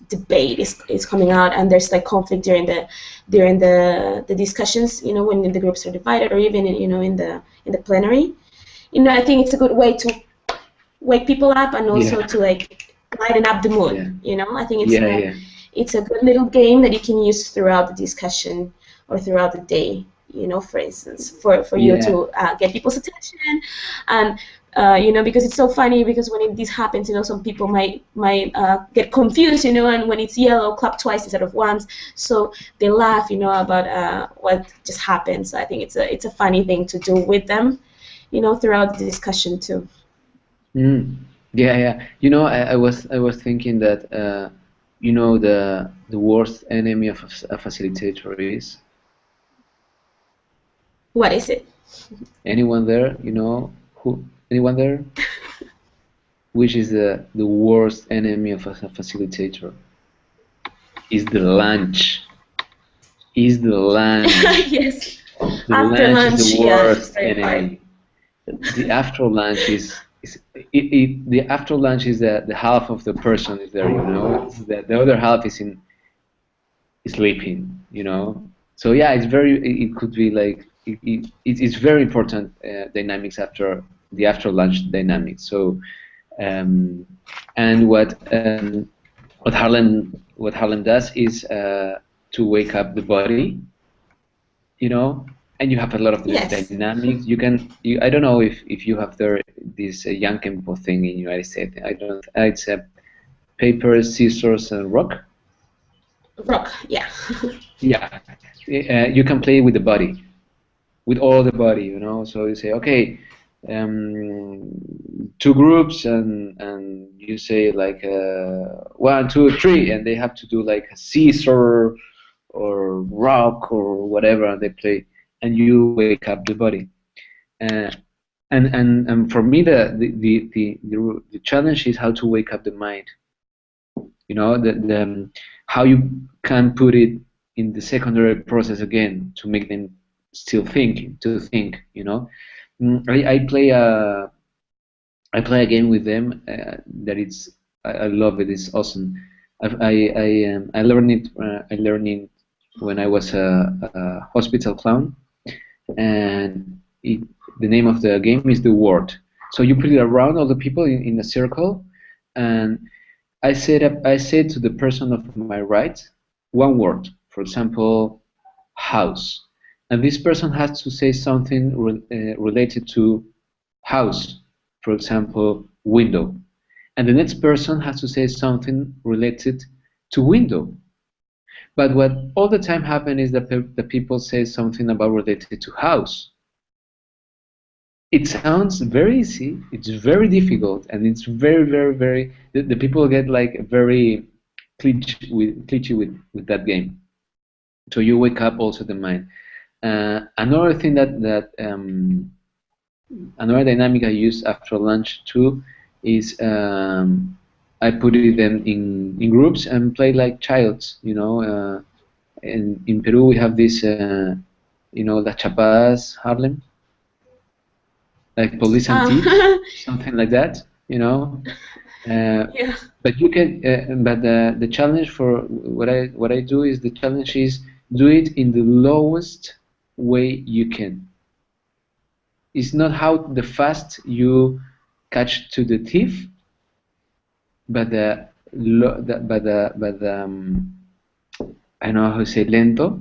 debate is coming out and there's, like, conflict during the discussions, you know, when the groups are divided, or even, you know, in the plenary, you know, I think it's a good way to wake people up and also to, like, lighten up the mood. You know, I think it's a good little game that you can use throughout the discussion or throughout the day, you know, for instance, for you to get people's attention. And you know, because it's so funny, because when this happens, you know, some people might get confused, you know, and when it's yellow, clap twice instead of once, so they laugh, you know, about what just happened. So I think it's a funny thing to do with them, you know, throughout the discussion too. Yeah. You know, I was thinking that you know, the worst enemy of a facilitator is. What is it? Anyone there? You know who? Anyone there? Which is the worst enemy of a facilitator? Is the lunch. Is the lunch. Yes. The after lunch is the worst enemy. Hard. The after lunch is the after lunch is the half of the person is there, you know. The other half is sleeping, you know. So yeah, it could be like it's very important dynamics after the after lunch dynamics. So and what Harlem does is to wake up the body, you know, and you have a lot of dynamics. I don't know if you have this young tempo thing in United States. I don't. It's paper, scissors, and rock. Rock, yeah. Yeah, you can play with the body, with all the body, you know. So you say, okay, two groups, and you say like 1, 2, 3, and they have to do like a scissor or rock or whatever, and they play, and you wake up the body. And for me, the challenge is how to wake up the mind. You know, how you can put it in the secondary process again to make them still think, you know. I play a game with them that I love it. It's awesome. I learned it. I learned it when I was a hospital clown, and the name of the game is the word. So you put it around all the people in a circle, and I said to the person of my right one word. For example, house, and this person has to say something related to house. For example, window, and the next person has to say something related to window. But what all the time happens is that the people say something about related to house. It sounds very easy, it's very difficult, and it's very, the people get like very cliche with that game. So you wake up also the mind. Another thing another dynamic I use after lunch too is I put it in groups and play like childs. In Peru we have this, Las Chapadas Harlem, like police and thieves, something like that. Yeah. But you can, but the challenge for what I do is the challenge is do it in the lowest way you can. It's not how the fast you catch to the thief, but I don't know how to say lento,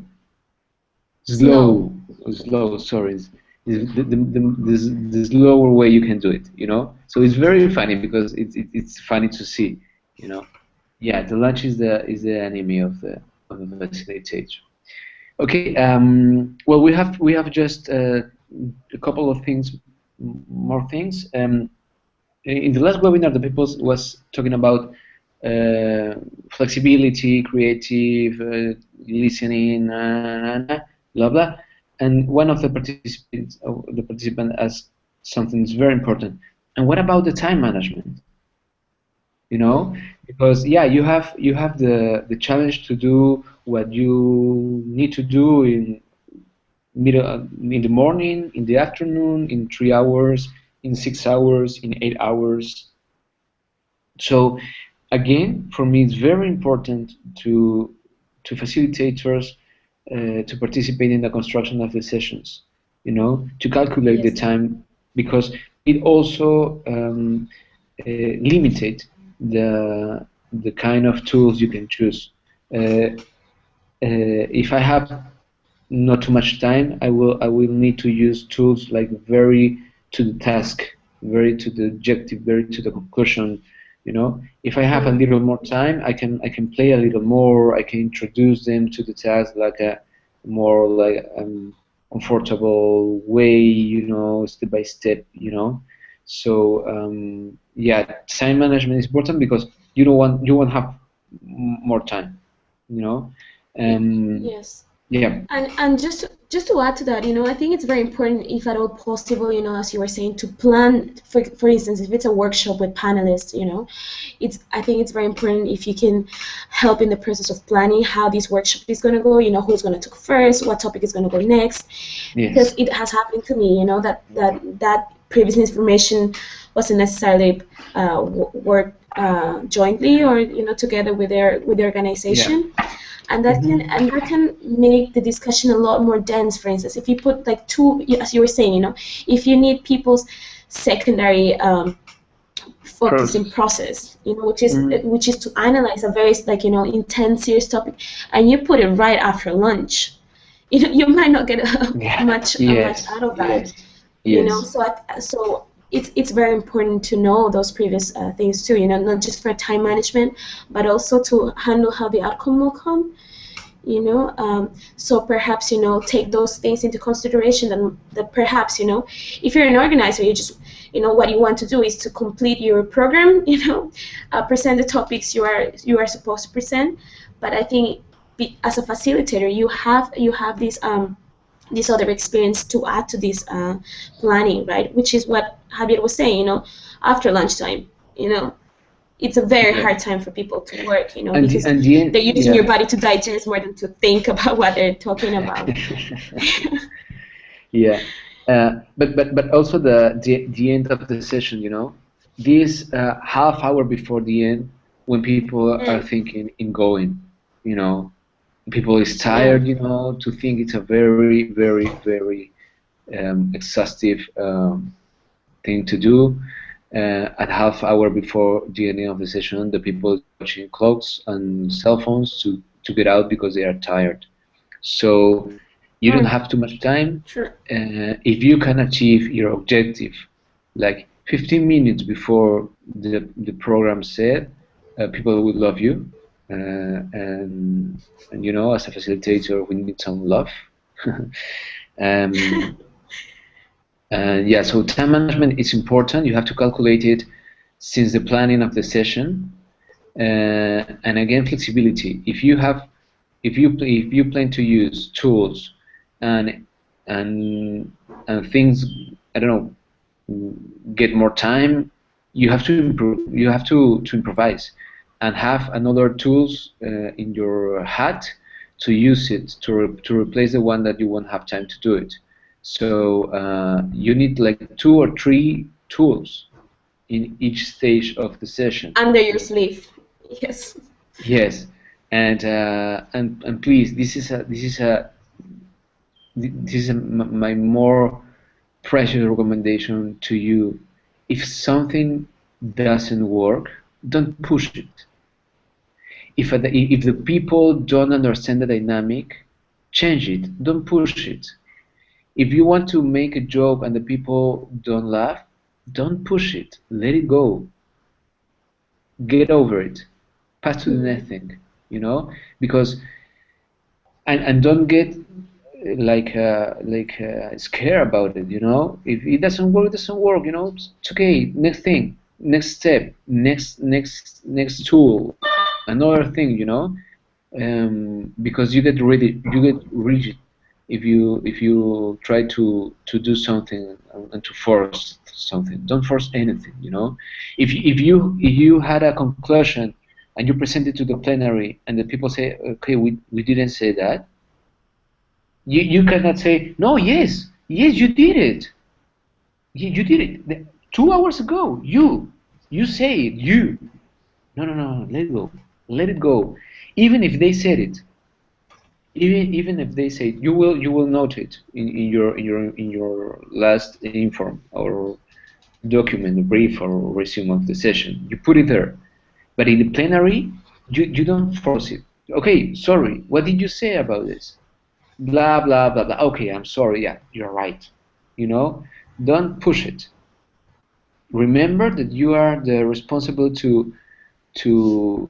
slow. Sorry, is the slower way you can do it. So it's very funny because it's funny to see. Yeah, the lunch is the enemy of the facilitator. Okay. Well, we have just a couple of more things. In the last webinar, the people was talking about flexibility, creative, listening, blah blah. And one of the participant asked something that's very important. And what about the time management? Because you have the challenge to do what you need to do in the morning, in the afternoon, in 3 hours, in 6 hours, in 8 hours. So again, for me, it's very important to facilitators to participate in the construction of the sessions. To calculate the time, because it also limited the kind of tools you can choose. If I have not too much time, I will need to use tools like very to the task, very to the objective, very to the conclusion. If I have a little more time, I can play a little more. I can introduce them to the task like a more like comfortable way, step by step. So yeah, time management is important because you won't have more time. Yes. Yeah. And just to add to that, I think it's very important, if at all possible, as you were saying, to plan. For instance, if it's a workshop with panelists, I think it's very important if you can help in the process of planning how this workshop is going to go. Who's going to talk first, what topic is going to go next. Yes. Because it has happened to me, that previous information wasn't necessarily worked jointly or together with the organization. Yeah. And that can make the discussion a lot more dense. For instance, if you put like two, as you were saying, if you need people's secondary focusing process, which is to analyze a very intense, serious topic, and you put it right after lunch, you might not get much out of that. Yes. So it's very important to know those previous things too, not just for time management, but also to handle how the outcome will come, so perhaps, take those things into consideration, and that perhaps, if you're an organizer, you just, what you want to do is to complete your program, present the topics you are supposed to present, but I think as a facilitator, you have this other experience to add to this planning, right? Which is what Javier was saying, after lunchtime, it's a very hard time for people to work, because they're using your body to digest more than to think about what they're talking about. Yeah. But also the end of the session, you know, this half hour before the end, when people are thinking in going, you know, people is Yeah. tired, you know, to think it's a very exhaustive thing to do. At half hour before the ending of the session, the people watching clocks and cell phones to get out because they are tired. So you don't have too much time. Sure. If you can achieve your objective, like 15 minutes before the program said, people will love you. And you know, as a facilitator, we need some love. um, and yeah, so time management is important. You have to calculate it since the planning of the session. And again, flexibility. If you plan to use tools and and and things, I don't know, get more time, you have to improve. You have to improvise, and have another tools in your hat to use it to replace the one that you won't have time to do it. So you need like 2 or 3 tools in each stage of the session. Under your sleeve. Yes. Yes, and please, this is my more precious recommendation to you. If something doesn't work, don't push it. If the people don't understand the dynamic, change it. Don't push it. If you want to make a joke and the people don't laugh, don't push it. Let it go. Get over it. Pass to the next thing. You know, because and don't get scared about it. You know, if it doesn't work, it doesn't work. You know, it's okay. Next thing, next step, next tool, another thing. You know, because you get rigid if you try to do something and to force something. Don't force anything. You know, if you had a conclusion and you present it to the plenary and the people say, okay, we didn't say that, you cannot say, no, yes you did it. You did it 2 hours ago. You say it. No, let it go. Let it go. Even if they said it, even if they say it, you will note it in your last inform or document, brief or resume of the session. You put it there. But in the plenary, you don't force it. Okay, sorry, what did you say about this? Blah, blah, blah, blah. Okay, I'm sorry, yeah, you're right. You know, don't push it. Remember that you are the responsible to the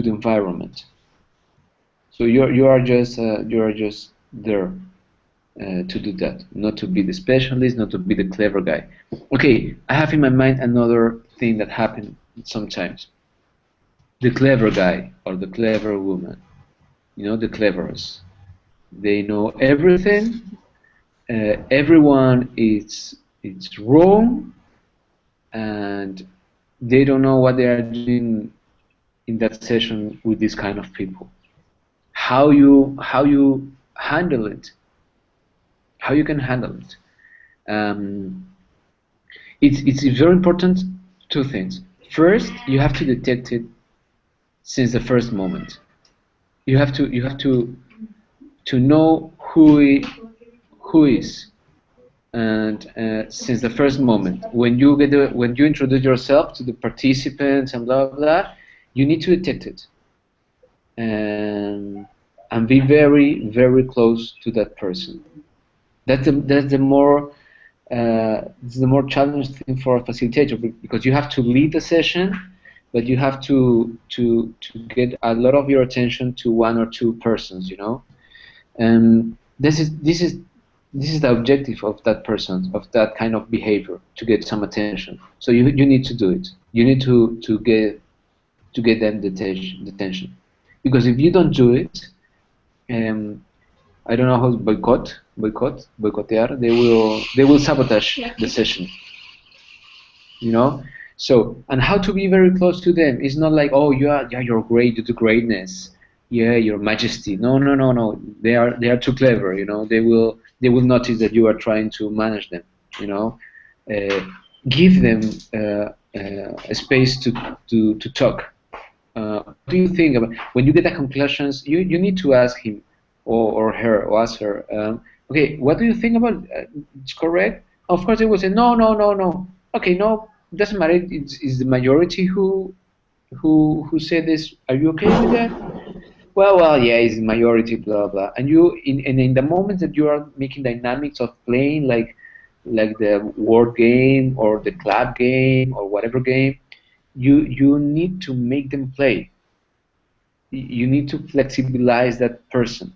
environment. So you are just there to do that, not to be the specialist, not to be the clever guy. Okay, I have in my mind another thing that happened sometimes. The clever guy or the clever woman, you know, the cleverest. They know everything. Everyone is wrong, and they don't know what they are doing in that session with this kind of people. How you handle it? How you can handle it? It's very important. 2 things. First, you have to detect it since the first moment. You have to know who is, and since the first moment when you introduce yourself to the participants and blah blah, you need to detect it, and be very close to that person. That's the more challenging thing for a facilitator, because you have to lead the session, but you have to get a lot of your attention to 1 or 2 persons, you know. And this is the objective of that person, of that kind of behavior, to get some attention. So you need to do it. You need to get them detention, because if you don't do it, I don't know how to boycottear. They will sabotage the session. You know. So, and how to be very close to them. It's not like, oh, you're great, you do greatness. yeah, Your Majesty. No, no, no, no. They are too clever. They will notice that you are trying to manage them. You know, uh, give them a space to talk. What do you think about when you get the conclusions? You need to ask him or her or ask her. Okay, what do you think about? It's correct. Of course, they will say no, no, no, no. Okay, no, doesn't matter. It's the majority who said this. Are you okay with that? Well, yeah, it's the majority, blah blah. And in the moment that you are making dynamics of playing, like the word game or the club game or whatever game, you need to make them play. You need to flexibilize that person,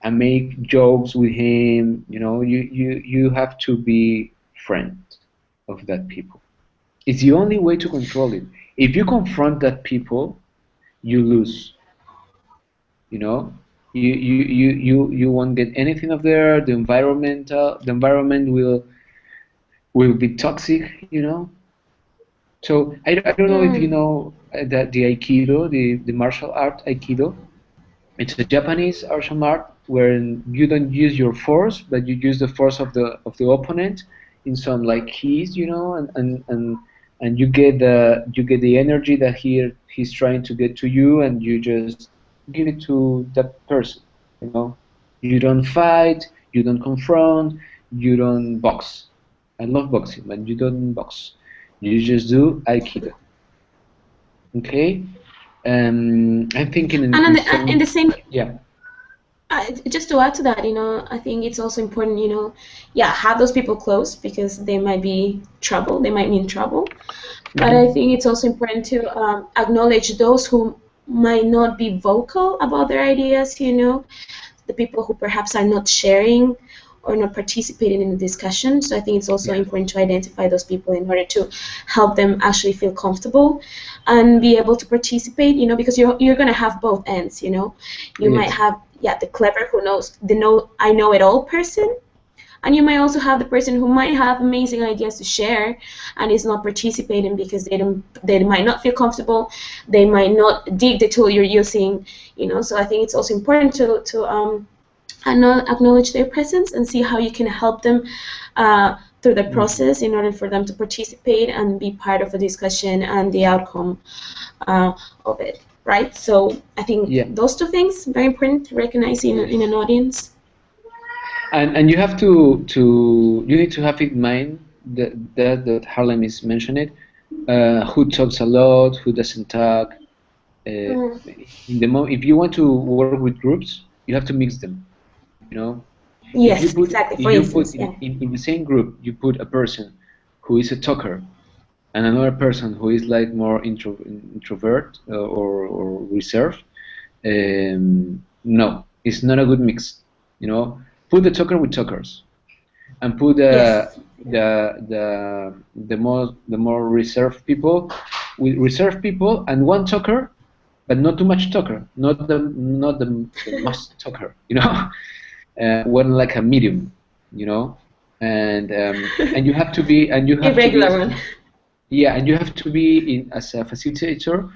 and make jokes with him. You have to be friend of that people. It's the only way to control it. If you confront that people, you lose. You know, you won't get anything of there. The environment will be toxic. So I don't know if you know that the Aikido, the martial art Aikido. It's a Japanese martial art where you don't use your force, but you use the force of the opponent in some like keys, and you get the energy that he's trying to get to you, and you just give it to that person. You don't fight, you don't confront, you don't box. I love boxing, but you don't box. You just do Aikido. Okay? I'm thinking And in the same, yeah. just to add to that, I think it's also important, yeah, have those people close because they might be trouble, they might mean trouble. But I think it's also important to acknowledge those who might not be vocal about their ideas, the people who perhaps are not sharing or not participating in the discussion. So I think it's also important to identify those people in order to help them actually feel comfortable and be able to participate, because you're going to have both ends, You might have, the clever who knows, I know it all person, and you might also have the person who might have amazing ideas to share and is not participating because they might not feel comfortable, they might not dig the tool you're using, So I think it's also important to acknowledge their presence and see how you can help them through the process in order for them to participate and be part of the discussion and the outcome of it, right? So I think those two things very important to recognize in an audience. And you have to you need to have in mind that Harlem is mentioned who talks a lot, who doesn't talk. If you want to work with groups, you have to mix them. Yes, if you put, exactly. if For you instance, put in the same group, you put a person who is a talker and another person who is like more introvert or reserved. No, it's not a good mix. Put the talker with talkers, and put the more reserved people with reserved people, and one talker, but not too much talker, not the most talker. One like a medium, and you have to be irregular one. Yeah, and you have to be as a facilitator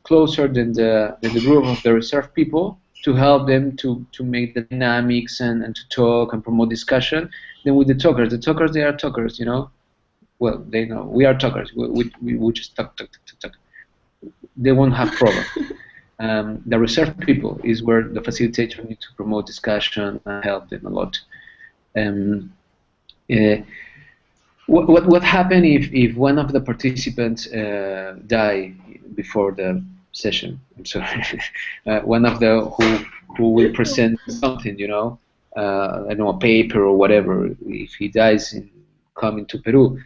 closer than the group of the reserved people to help them to make the dynamics and to talk and promote discussion. Then with the talkers they are talkers, Well, they know we are talkers. We just talk. They won't have problem. The reserved people is where the facilitator needs to promote discussion and help them a lot. What happens if one of the participants die before the session? I'm sorry, one of the who will present something, I don't know, a paper or whatever. If he dies in coming to Peru,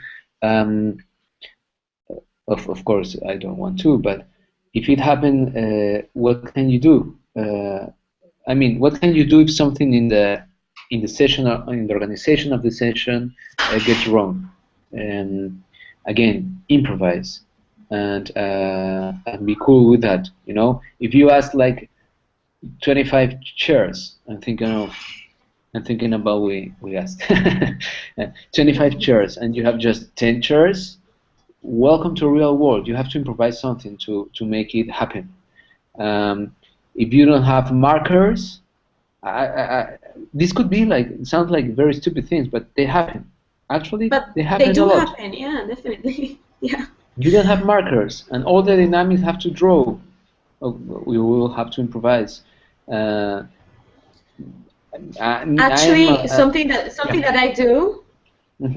of course I don't want to, but if it happened, what can you do? What can you do if something in the session or in the organization of the session gets wrong? And again, improvise and be cool with that. If you ask like 25 chairs, I'm thinking about we asked 25 chairs, and you have just 10 chairs. Welcome to real world. You have to improvise something to make it happen. if you don't have markers, this could be like, sounds like very stupid things, but they happen. Actually, But they they happen a do lot. happen, yeah, definitely. Yeah. You don't have markers, and all the dynamics have to draw. We will have to improvise. Actually, something Yeah. that I do,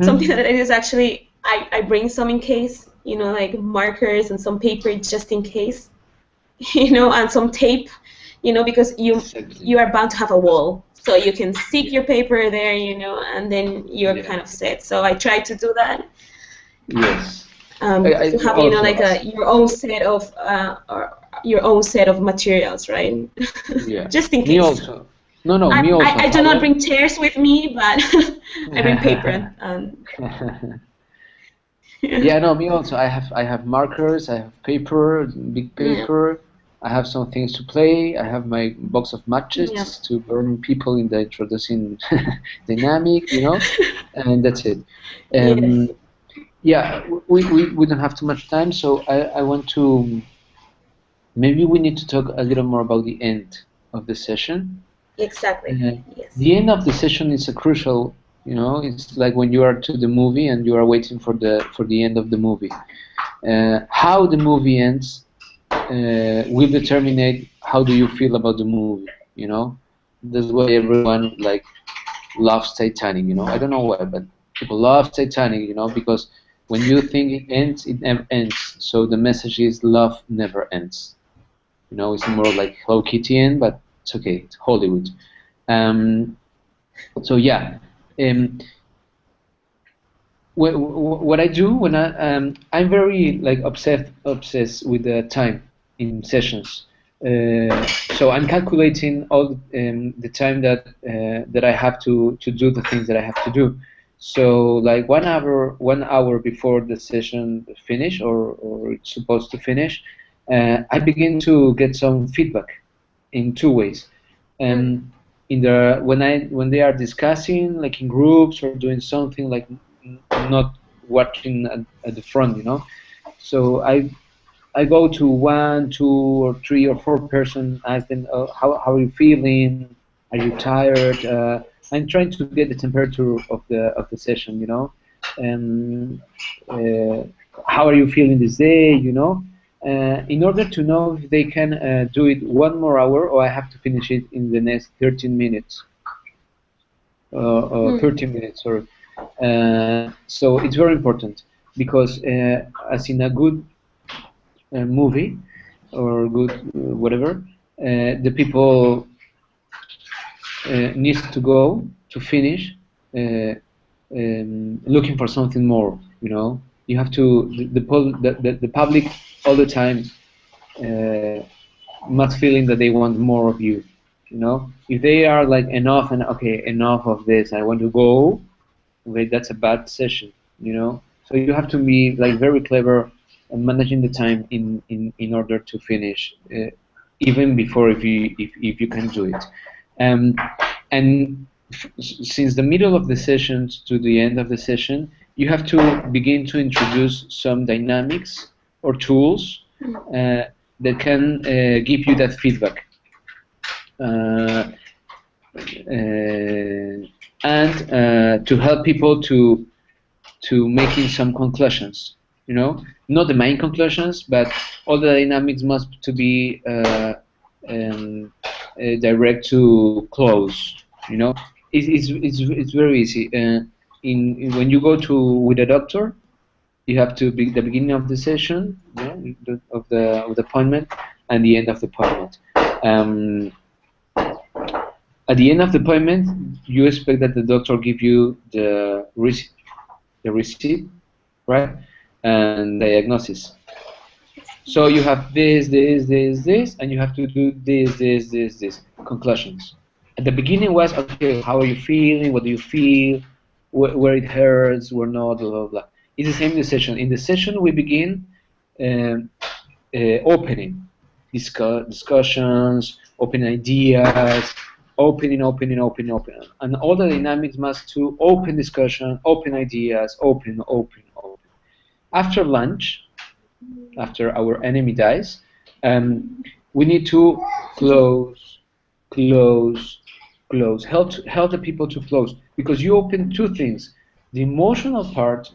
something Mm-hmm. that I do is actually I bring some in case, like markers and some paper just in case, and some tape, because Exactly. you are bound to have a wall, so you can stick your paper there, and then you're Yeah. kind of set. So I try to do that. Yes. To have Also, like your own set of or your own set of materials, right? yeah. Just in Me case. also. No, no, I, me I, also. I do not bring chairs with me, but I bring paper yeah. Yeah, no, me also. I have markers, I have paper, big Yeah. paper. I have some things to play. I have my box of Yeah. matches to burn people in the introducing dynamic, and that's it. Yes. Um, yeah, we don't have too much time, so I want to, maybe we need to talk a little more about the end of the session. Exactly. Uh, Yes. the end of the session is a crucial, it's like when you are to the movie and you are waiting for the end of the movie. How the movie ends will determine how do you feel about the movie. That's why everyone like loves Titanic. I don't know why, but people love Titanic. Because when you think it ends, it never ends. So the message is love never ends. It's more like Hello Kitty end, but it's okay. It's Hollywood. Um, so yeah, um, what I do when I'm very like obsessed with the time in sessions. So I'm calculating all the time that I have to do the things that I have to do. So like 1 hour before the session finish or it's supposed to finish, I begin to get some feedback in two ways. Mm. When they are discussing like in groups or doing something like not watching at the front, so I go to one, two, or three or four person, ask them, how are you feeling? Are you tired? I'm trying to get the temperature of the session, and how are you feeling this day, in order to know if they can do it 1 more hour or I have to finish it in the next 13 minutes, Mm. 30 minutes, or so it's very important because as in a good movie or good whatever, the people needs to go to finish looking for something more. You have to the public all the time must feeling that they want more of you. If they are like enough and okay, enough of this, I want to go. Okay, that's a bad session. So you have to be like very clever and managing the time in order to finish, even before if you can do it. Um, and since the middle of the session to the end of the session, you have to begin to introduce some dynamics or tools that can give you that feedback. And to help people to making some conclusions. Not the main conclusions, but all the dynamics must to be direct to close. It's very easy. When you go to with a doctor, you have to be the beginning of the session, of the appointment, and the end of the appointment. Um, at the end of the appointment, you expect that the doctor give you the receipt, right, and diagnosis. So you have this, and you have to do this. Conclusions. At the beginning was okay. How are you feeling? What do you feel? Where it hurts? Where not? Blah blah blah. It's the same in the session. In the session, we begin um, opening discussions, open ideas, opening, and all the dynamics must to open discussion, open ideas, open. After lunch, after our enemy dies, um, We need to close, close, close. Help the people to close, because you open two things: the emotional part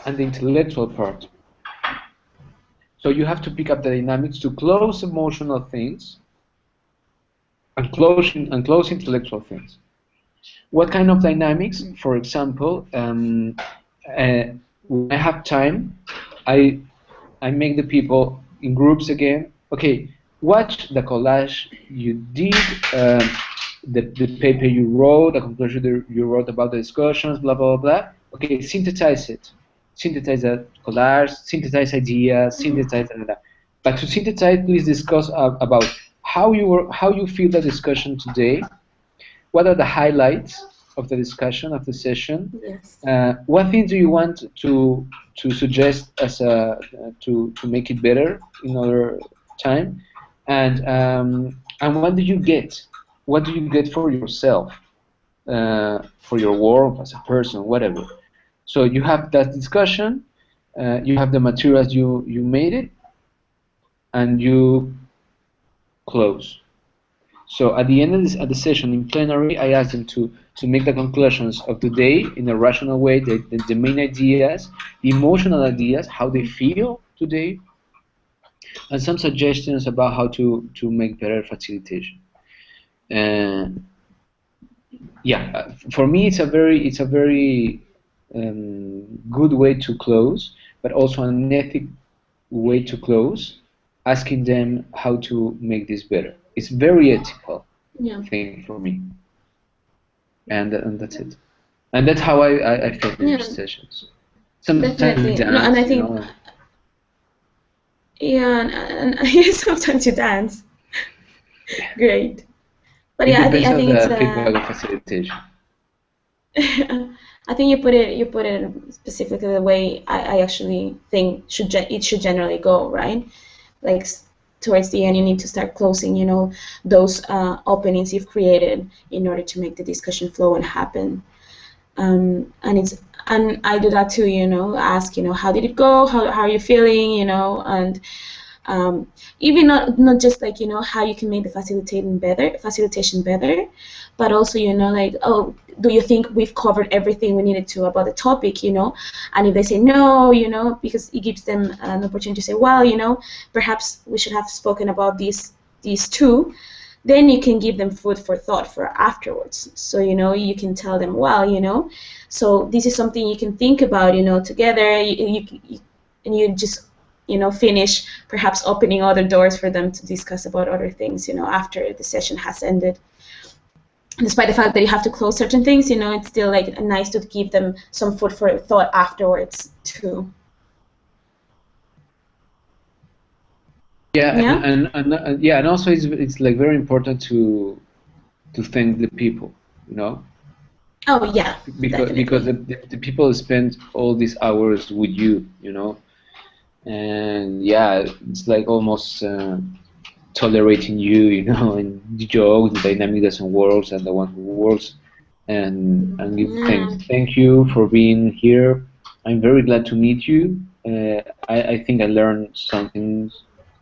and the intellectual part. So you have to pick up the dynamics to close emotional things and close intellectual things. What kind of dynamics? For example, when I have time, I make the people in groups again. Okay, watch the collage you did, the paper you wrote, the conclusion you wrote about the discussions, blah blah blah. Okay, synthesize it. Synthesize that collage, synthesize ideas, synthesize that. But to synthesize, please discuss about how you feel the discussion today. What are the highlights of the discussion of the session? Yes. What things do you want to suggest as to make it better in other time? And what do you get? What do you get for yourself, for your work as a person, whatever? So you have that discussion, you have the materials you made it, and you close. So at the end of the session in plenary, I asked them to make the conclusions of the day in a rational way, the main ideas, the emotional ideas, how they feel today, and some suggestions about how to make better facilitation. Yeah, for me it's a very good way to close, but also an ethic way to close, asking them how to make this better. It's very ethical thing for me, and that's it. And that's how I finish sessions. Sometimes Definitely. dance, No, and I think yeah, sometimes you dance. Great. But yeah, I think depends it's on the feedback of facilitation. I think you put it specifically the way I actually think it should generally go, right? Like towards the end, you need to start closing, those openings you've created in order to make the discussion flow and happen. And I do that too, ask, how did it go? How are you feeling? And even not just like how you can make the facilitation better, but also like, oh, do you think we've covered everything we needed to about the topic? And if they say no, because it gives them an opportunity to say, well, perhaps we should have spoken about these two. Then you can give them food for thought for afterwards. So you can tell them, well, so this is something you can think about, together. And you just finish perhaps opening other doors for them to discuss about other things, after the session has ended. Despite the fact that you have to close certain things, it's still like nice to give them some food for thought afterwards too. Yeah, and also it's like very important to thank the people, Oh yeah, because the people spend all these hours with you, and yeah, it's like almost tolerating you, and the joke, the dynamic doesn't work, and the one who works, and give thanks. Thank you for being here. I'm very glad to meet you. I think I learned something.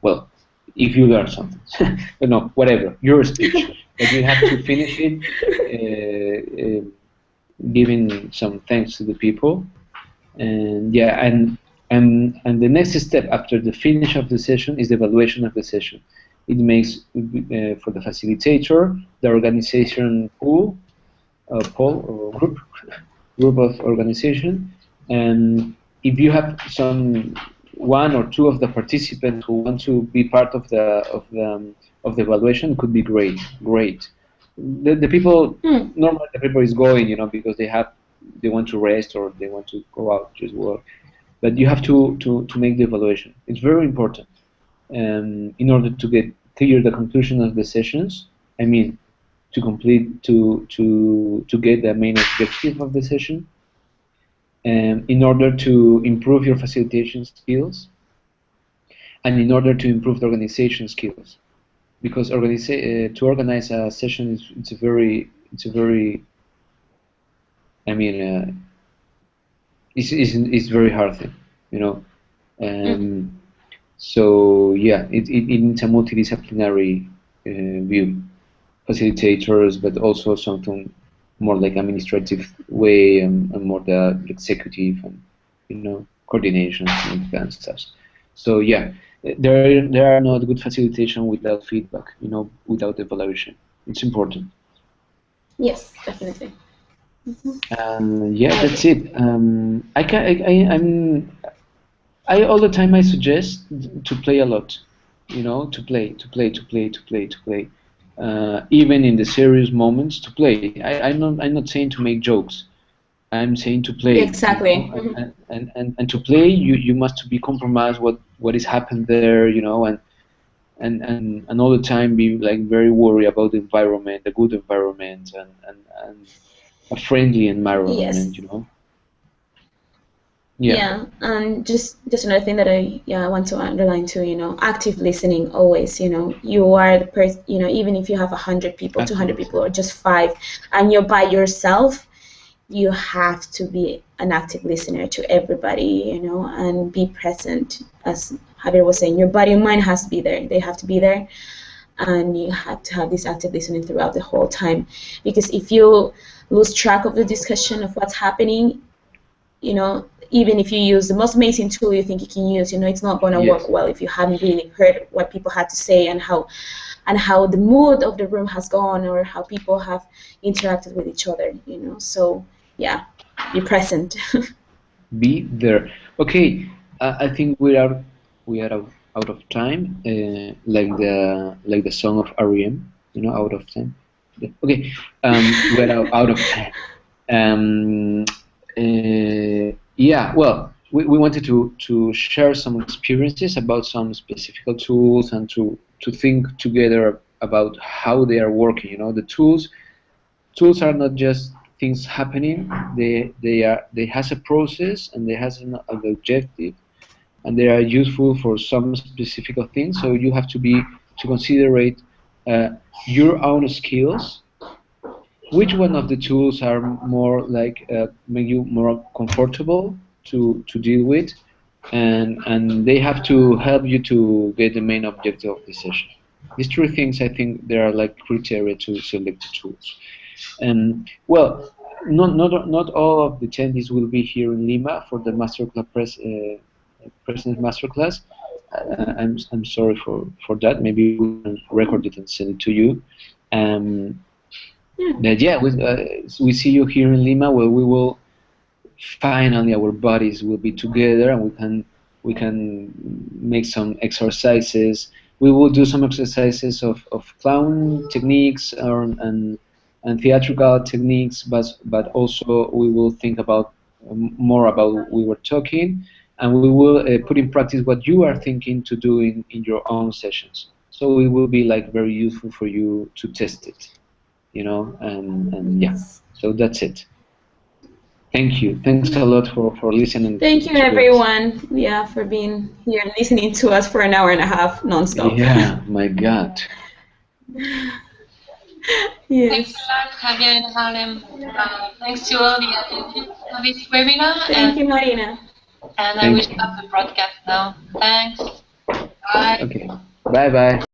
Well, if you learn something, but no, whatever, your speech, but you have to finish it, giving some thanks to the people, and yeah, and the next step after the finish of the session is the evaluation of the session. It makes for the facilitator the organization pool or group of organization, and if you have one or two of the participants who want to be part of the evaluation, it could be great. The people normally the people is going, because they want to rest or they want to go out just work, but you have to make the evaluation. It's very important in order to get clear the conclusion of the sessions. I mean, to complete to get the main objective of the session, in order to improve your facilitation skills, and in order to improve the organization skills, because to organize a session it's a very I mean it's very hard thing, So yeah, it's a multidisciplinary view, facilitators, but also something more like administrative way and more the executive and coordination and that kind of stuff. So yeah, there are not good facilitation without feedback, without evaluation. It's important. Yes, definitely. Yeah, that's it. I all the time I suggest to play a lot, to play. Even in the serious moments, to play. I'm not saying to make jokes. I'm saying to play, Exactly. and to play, you must be compromised what is happened there, and all the time be like very worried about the environment, the good environment, and a friendly Yes. environment. Yeah. Yeah, and just another thing that I want to underline too, active listening always, you are the person, even if you have 100 people, 200 people, or just 5, and you're by yourself, you have to be an active listener to everybody, and be present. As Javier was saying, your body and mind has to be there. They have to be there, and you have to have this active listening throughout the whole time, because if you lose track of the discussion of what's happening, even if you use the most amazing tool you think you can use, it's not going to work well if you haven't really heard what people had to say and how the mood of the room has gone, or how people have interacted with each other, So yeah, be present. Be there. Okay, I think we are out of time, like the song of REM, out of time. Yeah. Okay, we're out of time. Um, yeah, well, we wanted to share some experiences about some specific tools and to think together about how they are working. The tools are not just things happening. They has a process and they has an objective, and they are useful for some specific things. So you have to consider uh, your own skills. Which one of the tools are more like make you more comfortable to deal with, and they have to help you to get the main objective of the session. These three things, I think, there are like criteria to select the tools. Well, not all of the attendees will be here in Lima for the President's Masterclass. I'm sorry for that. Maybe we can record it and send it to you. But yeah, we see you here in Lima, where we will finally our bodies will be together, and we can make some exercises. We will do some exercises of clown techniques and theatrical techniques, but also we will think about more about what we were talking, and we will put in practice what you are thinking to do in your own sessions. So it will be like very useful for you to test it, and yeah. So that's it. Thank you. Thanks a lot for listening. Thank you, everyone. Yeah, for being here and listening to us for an hour and a half nonstop. Yeah, my God. Yes. Thanks a lot, Javier and Harlem. Thanks to all the attendees of this webinar. Thank you, Marina. And I will stop the broadcast now. Thanks. Bye. Okay. Bye-bye.